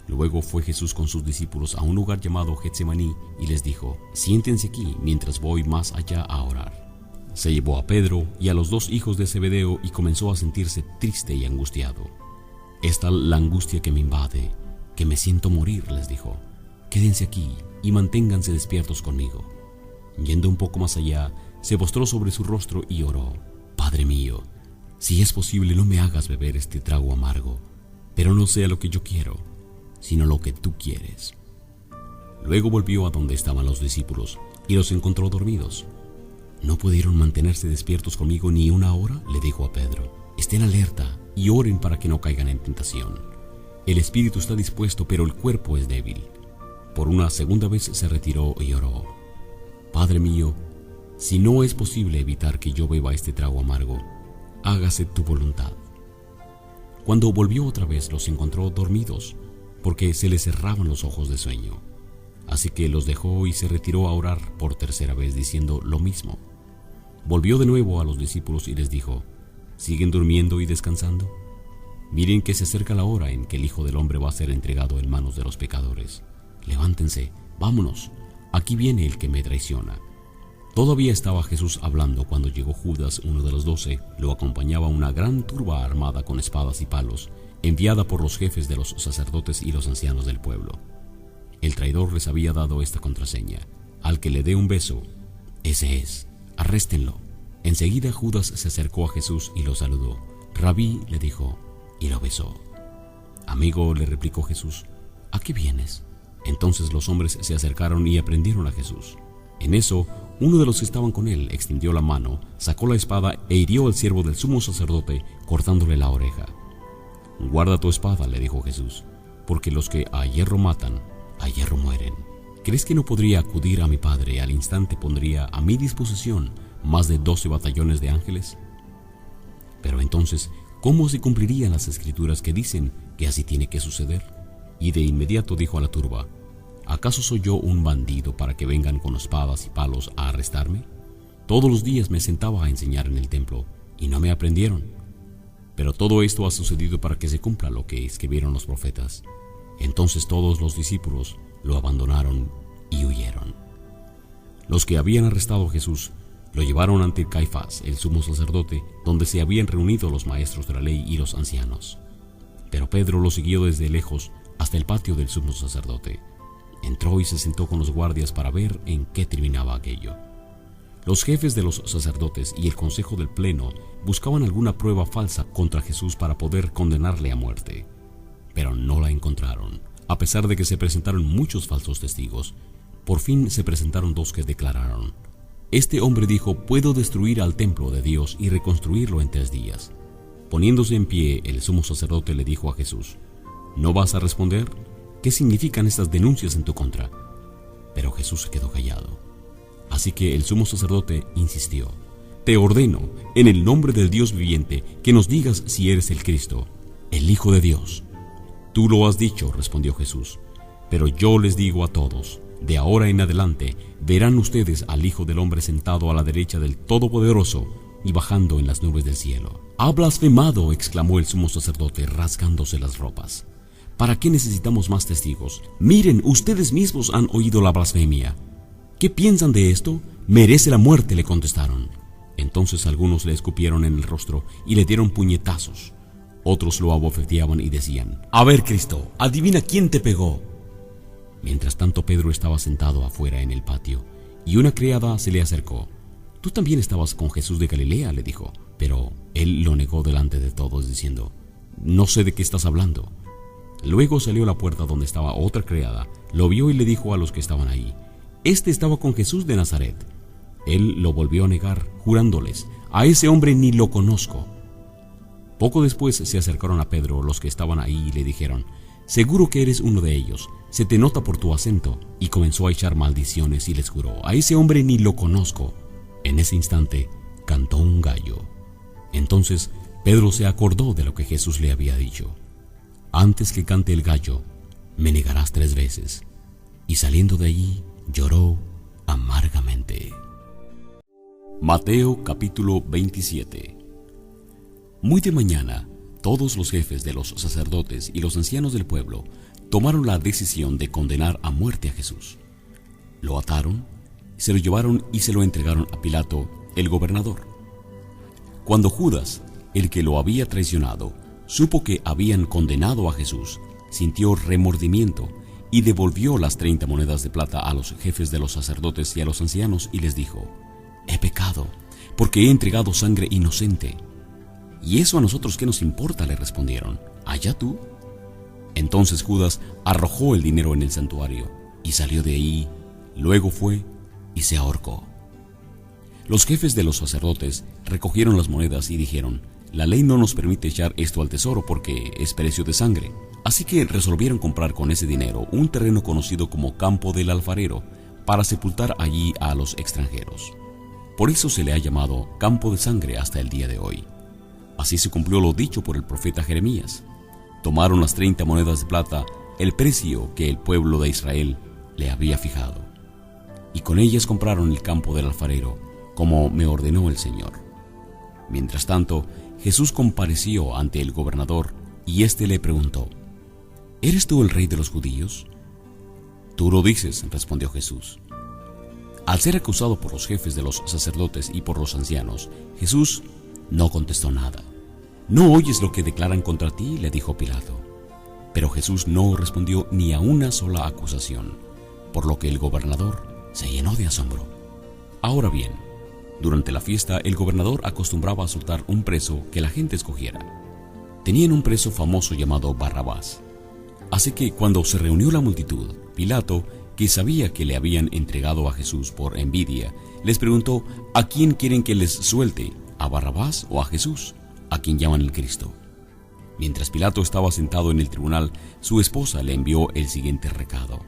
Luego fue Jesús con sus discípulos a un lugar llamado Getsemaní y les dijo: siéntense aquí mientras voy más allá a orar. Se llevó a Pedro y a los 2 hijos de Zebedeo y comenzó a sentirse triste y angustiado. Es tal la angustia que me invade, que me siento morir, les dijo. Quédense aquí y manténganse despiertos conmigo. Yendo un poco más allá, se postró sobre su rostro y oró: Padre mío, si es posible, no me hagas beber este trago amargo, pero no sea lo que yo quiero, sino lo que tú quieres. Luego volvió a donde estaban los discípulos y los encontró dormidos. ¿No pudieron mantenerse despiertos conmigo ni una hora?, le dijo a Pedro. Estén alerta y oren para que no caigan en tentación. El espíritu está dispuesto, pero el cuerpo es débil. Por una segunda vez se retiró y oró: Padre mío, si no es posible evitar que yo beba este trago amargo, hágase tu voluntad. Cuando volvió otra vez, los encontró dormidos, porque se les cerraban los ojos de sueño. Así que los dejó y se retiró a orar por tercera vez, diciendo lo mismo. Volvió de nuevo a los discípulos y les dijo: ¿siguen durmiendo y descansando? Miren que se acerca la hora en que el Hijo del Hombre va a ser entregado en manos de los pecadores. Levántense, vámonos, aquí viene el que me traiciona. Todavía estaba Jesús hablando cuando llegó Judas, uno de los 12. Lo acompañaba una gran turba armada con espadas y palos, enviada por los jefes de los sacerdotes y los ancianos del pueblo. El traidor les había dado esta contraseña: al que le dé un beso, ese es, arréstenlo. Enseguida Judas se acercó a Jesús y lo saludó. Rabí, le dijo, y lo besó. Amigo, le replicó Jesús, ¿a qué vienes? Entonces los hombres se acercaron y aprendieron a Jesús. En eso, uno de los que estaban con él extendió la mano, sacó la espada e hirió al siervo del sumo sacerdote, cortándole la oreja. Guarda tu espada, le dijo Jesús, porque los que a hierro matan, a hierro mueren. ¿Crees que no podría acudir a mi Padre y al instante pondría a mi disposición más de 12 batallones de ángeles? Pero entonces, ¿cómo se cumplirían las escrituras que dicen que así tiene que suceder? Y de inmediato dijo a la turba: ¿acaso soy yo un bandido para que vengan con espadas y palos a arrestarme? Todos los días me sentaba a enseñar en el templo y no me aprendieron. Pero todo esto ha sucedido para que se cumpla lo que escribieron los profetas. Entonces todos los discípulos lo abandonaron y huyeron. Los que habían arrestado a Jesús lo llevaron ante Caifás, el sumo sacerdote, donde se habían reunido los maestros de la ley y los ancianos. Pero Pedro lo siguió desde lejos hasta el patio del sumo sacerdote. Entró y se sentó con los guardias para ver en qué terminaba aquello. Los jefes de los sacerdotes y el consejo del pleno buscaban alguna prueba falsa contra Jesús para poder condenarle a muerte, pero no la encontraron. A pesar de que se presentaron muchos falsos testigos, por fin se presentaron 2 que declararon: Este hombre dijo: puedo destruir al templo de Dios y reconstruirlo en 3 días. Poniéndose en pie, el sumo sacerdote le dijo a Jesús: ¿no vas a responder? ¿Qué significan estas denuncias en tu contra? Pero Jesús se quedó callado. Así que el sumo sacerdote insistió: te ordeno, en el nombre del Dios viviente, que nos digas si eres el Cristo, el Hijo de Dios. Tú lo has dicho, respondió Jesús, pero yo les digo a todos: de ahora en adelante verán ustedes al Hijo del Hombre sentado a la derecha del Todopoderoso y bajando en las nubes del cielo. ¡Ha blasfemado!, exclamó el sumo sacerdote, rasgándose las ropas. ¿Para qué necesitamos más testigos? Miren, ustedes mismos han oído la blasfemia. ¿Qué piensan de esto? Merece la muerte, le contestaron. Entonces algunos le escupieron en el rostro y le dieron puñetazos. Otros lo abofeteaban y decían: a ver, Cristo, adivina quién te pegó. Mientras tanto, Pedro estaba sentado afuera en el patio, y una criada se le acercó. Tú también estabas con Jesús de Galilea, le dijo. Pero él lo negó delante de todos, diciendo: no sé de qué estás hablando. Luego salió a la puerta donde estaba otra criada, lo vio y le dijo a los que estaban ahí: este estaba con Jesús de Nazaret. Él lo volvió a negar, jurándoles: a ese hombre ni lo conozco. Poco después se acercaron a Pedro los que estaban ahí y le dijeron: seguro que eres uno de ellos, se te nota por tu acento. Y comenzó a echar maldiciones y les juró: a ese hombre ni lo conozco. En ese instante cantó un gallo. Entonces Pedro se acordó de lo que Jesús le había dicho: antes que cante el gallo, me negarás 3 veces. Y saliendo de allí, lloró amargamente. Mateo capítulo 27. Muy de mañana, todos los jefes de los sacerdotes y los ancianos del pueblo tomaron la decisión de condenar a muerte a Jesús. Lo ataron, se lo llevaron y se lo entregaron a Pilato, el gobernador. Cuando Judas, el que lo había traicionado, supo que habían condenado a Jesús, sintió remordimiento y devolvió las 30 monedas de plata a los jefes de los sacerdotes y a los ancianos y les dijo: he pecado, porque he entregado sangre inocente. ¿Y eso a nosotros qué nos importa?, le respondieron. ¿Allá tú? Entonces Judas arrojó el dinero en el santuario y salió de ahí. Luego fue y se ahorcó. Los jefes de los sacerdotes recogieron las monedas y dijeron: la ley no nos permite echar esto al tesoro porque es precio de sangre. Así que resolvieron comprar con ese dinero un terreno conocido como Campo del Alfarero para sepultar allí a los extranjeros. Por eso se le ha llamado Campo de Sangre hasta el día de hoy. Así se cumplió lo dicho por el profeta Jeremías. Tomaron las 30 monedas de plata, el precio que el pueblo de Israel le había fijado, y con ellas compraron el campo del alfarero, como me ordenó el Señor. Mientras tanto, Jesús compareció ante el gobernador, y éste le preguntó: ¿eres tú el rey de los judíos? Tú lo dices, respondió Jesús. Al ser acusado por los jefes de los sacerdotes y por los ancianos, Jesús no contestó nada. ¿No oyes lo que declaran contra ti?, le dijo Pilato. Pero Jesús no respondió ni a una sola acusación, por lo que el gobernador se llenó de asombro. Ahora bien, durante la fiesta el gobernador acostumbraba a soltar un preso que la gente escogiera. Tenían un preso famoso llamado Barrabás. Así que cuando se reunió la multitud, Pilato, que sabía que le habían entregado a Jesús por envidia, les preguntó: ¿a quién quieren que les suelte? ¿A Barrabás o a Jesús, a quien llaman el Cristo? Mientras Pilato estaba sentado en el tribunal, su esposa le envió el siguiente recado: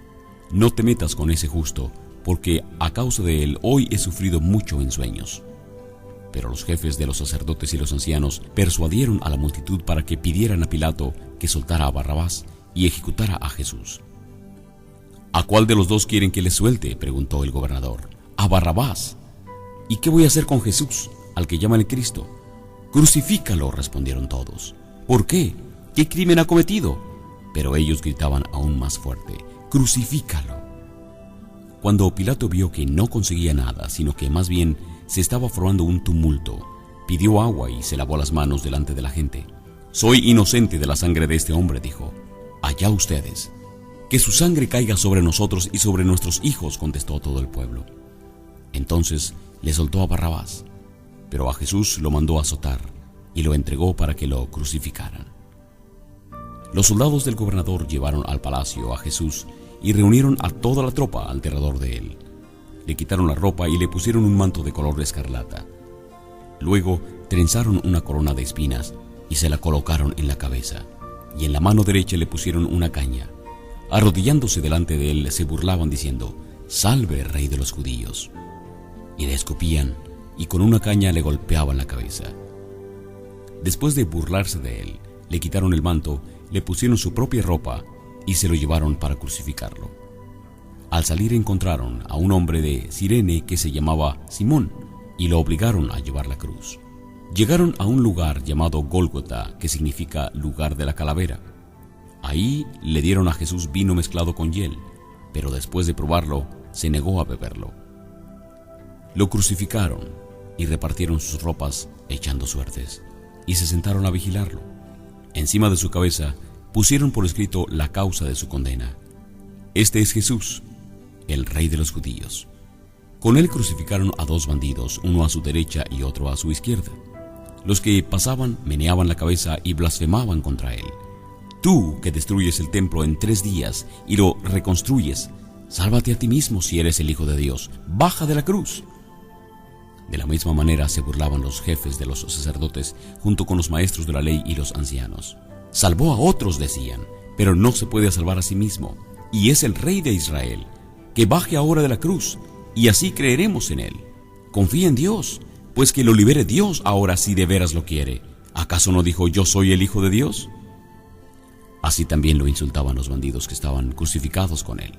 no te metas con ese justo, porque a causa de él hoy he sufrido mucho en sueños. Pero los jefes de los sacerdotes y los ancianos persuadieron a la multitud para que pidieran a Pilato que soltara a Barrabás y ejecutara a Jesús. ¿A cuál de los dos quieren que les suelte?, preguntó el gobernador. A Barrabás. ¿Y qué voy a hacer con Jesús, al que llaman el Cristo? Crucifícalo, respondieron todos. ¿Por qué? ¿Qué crimen ha cometido? Pero ellos gritaban aún más fuerte: crucifícalo. Cuando Pilato vio que no conseguía nada, sino que más bien se estaba formando un tumulto, pidió agua y se lavó las manos delante de la gente. Soy inocente de la sangre de este hombre, dijo. Allá ustedes. Que su sangre caiga sobre nosotros y sobre nuestros hijos, contestó todo el pueblo. Entonces le soltó a Barrabás, pero a Jesús lo mandó azotar y lo entregó para que lo crucificaran. Los soldados del gobernador llevaron al palacio a Jesús y reunieron a toda la tropa alrededor de él. le quitaron la ropa y le pusieron un manto de color escarlata. Luego trenzaron una corona de espinas y se la colocaron en la cabeza, y en la mano derecha le pusieron una caña. Arrodillándose delante de él, se burlaban diciendo: «Salve, Rey de los judíos». Y le escupían, y con una caña le golpeaban la cabeza. Después de burlarse de él, le quitaron el manto, le pusieron su propia ropa y se lo llevaron para crucificarlo. Al salir encontraron a un hombre de Cirene que se llamaba Simón y lo obligaron a llevar la cruz. Llegaron a un lugar llamado Gólgota, que significa lugar de la calavera. Ahí le dieron a Jesús vino mezclado con hiel, pero después de probarlo, se negó a beberlo. Lo crucificaron y repartieron sus ropas echando suertes, y se sentaron a vigilarlo. Encima de su cabeza pusieron por escrito la causa de su condena: «Este es Jesús, el Rey de los judíos». Con él crucificaron a dos bandidos, uno a su derecha y otro a su izquierda. Los que pasaban meneaban la cabeza y blasfemaban contra él: «Tú que destruyes el templo en 3 días y lo reconstruyes, sálvate a ti mismo si eres el Hijo de Dios, baja de la cruz». De la misma manera se burlaban los jefes de los sacerdotes junto con los maestros de la ley y los ancianos. «Salvó a otros», decían, «pero no se puede salvar a sí mismo, y es el Rey de Israel. Que baje ahora de la cruz, y así creeremos en él. Confía en Dios, pues que lo libere Dios ahora si de veras lo quiere. ¿Acaso no dijo: yo soy el Hijo de Dios?». Así también lo insultaban los bandidos que estaban crucificados con él.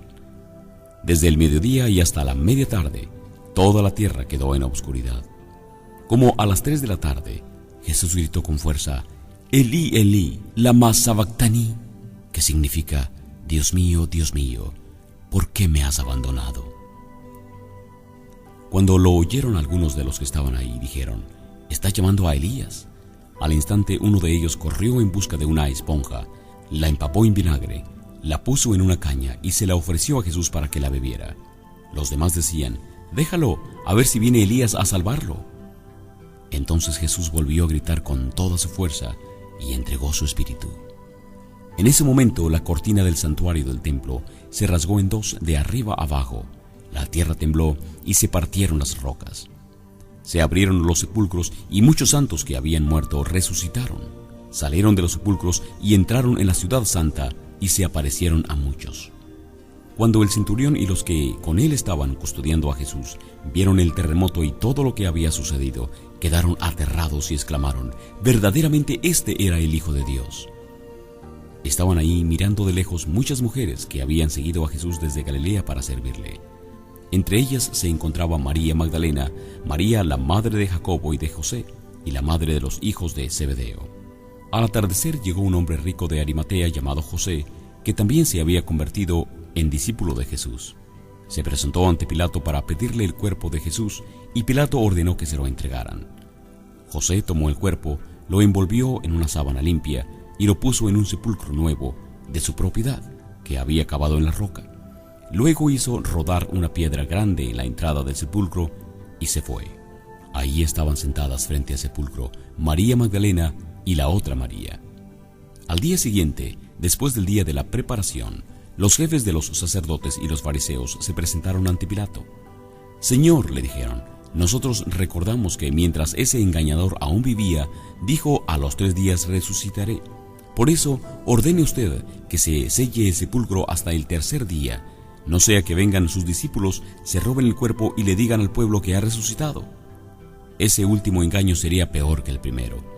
Desde el mediodía y hasta la media tarde, toda la tierra quedó en obscuridad. Como a las 3 de la tarde, Jesús gritó con fuerza: «Elí, Elí, lama sabactani», que significa: Dios mío, ¿por qué me has abandonado?». Cuando lo oyeron algunos de los que estaban ahí, dijeron: «Está llamando a Elías». Al instante uno de ellos corrió en busca de una esponja, la empapó en vinagre, la puso en una caña y se la ofreció a Jesús para que la bebiera. Los demás decían: «Déjalo, a ver si viene Elías a salvarlo». Entonces Jesús volvió a gritar con toda su fuerza y entregó su espíritu. En ese momento la cortina del santuario del templo se rasgó en 2 de arriba abajo. La tierra tembló y se partieron las rocas. Se abrieron los sepulcros y muchos santos que habían muerto resucitaron. Salieron de los sepulcros y entraron en la ciudad santa y se aparecieron a muchos. Cuando el centurión y los que con él estaban custodiando a Jesús vieron el terremoto y todo lo que había sucedido, quedaron aterrados y exclamaron: «Verdaderamente este era el Hijo de Dios». Estaban ahí mirando de lejos muchas mujeres que habían seguido a Jesús desde Galilea para servirle. Entre ellas se encontraba María Magdalena, María la madre de Jacobo y de José, y la madre de los hijos de Zebedeo. Al atardecer llegó un hombre rico de Arimatea llamado José, que también se había convertido en discípulo de Jesús. Se presentó ante Pilato para pedirle el cuerpo de Jesús, y Pilato ordenó que se lo entregaran. José tomó el cuerpo, lo envolvió en una sábana limpia y lo puso en un sepulcro nuevo de su propiedad, que había cavado en la roca. Luego hizo rodar una piedra grande en la entrada del sepulcro y se fue. Ahí estaban sentadas frente al sepulcro María Magdalena y la otra María. Al día siguiente, después del día de la preparación, los jefes de los sacerdotes y los fariseos se presentaron ante Pilato. «Señor», le dijeron, «nosotros recordamos que mientras ese engañador aún vivía, dijo: a los 3 días resucitaré. Por eso ordene usted que se selle el sepulcro hasta el 3er día, no sea que vengan sus discípulos, se roben el cuerpo y le digan al pueblo que ha resucitado. Ese último engaño sería peor que el primero».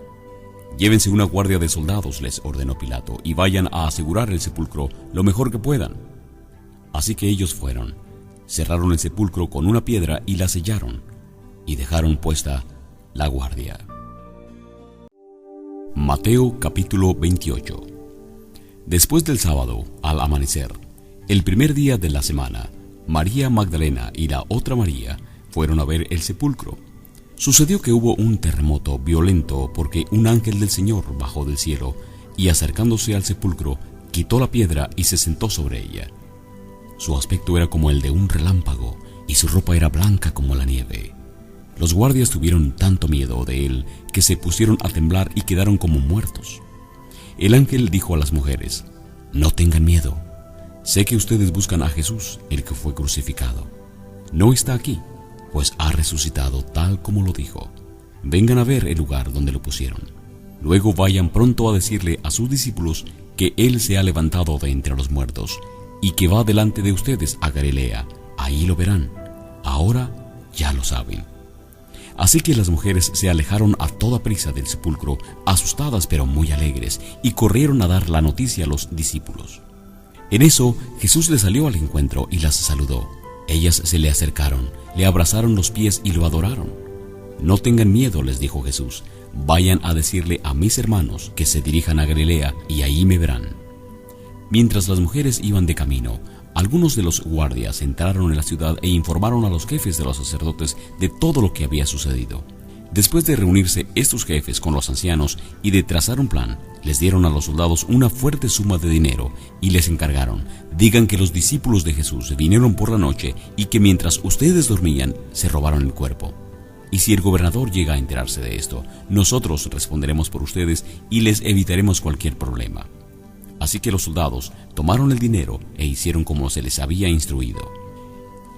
«Llévense una guardia de soldados», les ordenó Pilato, «y vayan a asegurar el sepulcro lo mejor que puedan». Así que ellos fueron, cerraron el sepulcro con una piedra y la sellaron, y dejaron puesta la guardia. Mateo capítulo 28. Después del sábado, al amanecer, el primer día de la semana, María Magdalena y la otra María fueron a ver el sepulcro. Sucedió que hubo un terremoto violento porque un ángel del Señor bajó del cielo y, acercándose al sepulcro, quitó la piedra y se sentó sobre ella. Su aspecto era como el de un relámpago y su ropa era blanca como la nieve. Los guardias tuvieron tanto miedo de él que se pusieron a temblar y quedaron como muertos. El ángel dijo a las mujeres: «No tengan miedo. Sé que ustedes buscan a Jesús, el que fue crucificado. no está aquí, pues ha resucitado tal como lo dijo. Vengan a ver el lugar donde lo pusieron. Luego vayan pronto a decirle a sus discípulos que Él se ha levantado de entre los muertos y que va delante de ustedes a Galilea. Ahí lo verán. Ahora ya lo saben. Así que las mujeres se alejaron a toda prisa del sepulcro, asustadas pero muy alegres, y corrieron a dar la noticia a los discípulos. En eso Jesús les salió al encuentro y las saludó. Ellas se le acercaron, le abrazaron los pies y lo adoraron. No tengan miedo, les dijo Jesús. Vayan a decirle a mis hermanos que se dirijan a Galilea y ahí me verán. Mientras las mujeres iban de camino, algunos de los guardias entraron en la ciudad e informaron a los jefes de los sacerdotes de todo lo que había sucedido. Después de reunirse estos jefes con los ancianos y de trazar un plan, les dieron a los soldados una fuerte suma de dinero y les encargaron: digan que los discípulos de Jesús vinieron por la noche y que mientras ustedes dormían se robaron el cuerpo. Y si el gobernador llega a enterarse de esto, nosotros responderemos por ustedes y les evitaremos cualquier problema. Así que los soldados tomaron el dinero e hicieron como se les había instruido.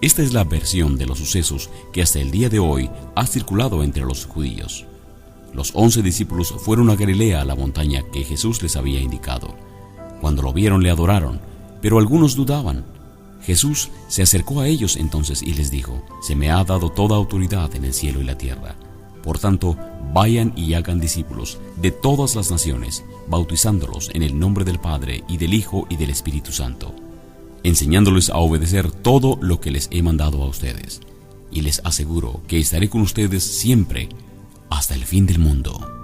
Esta es la versión de los sucesos que hasta el día de hoy ha circulado entre los judíos. Los 11 discípulos fueron a Galilea, a la montaña que Jesús les había indicado. Cuando lo vieron le adoraron, pero algunos dudaban. Jesús se acercó a ellos entonces y les dijo: se me ha dado toda autoridad en el cielo y la tierra. Por tanto, vayan y hagan discípulos de todas las naciones, bautizándolos en el nombre del Padre y del Hijo y del Espíritu Santo, enseñándoles a obedecer todo lo que les he mandado a ustedes. Y les aseguro que estaré con ustedes siempre, hasta el fin del mundo.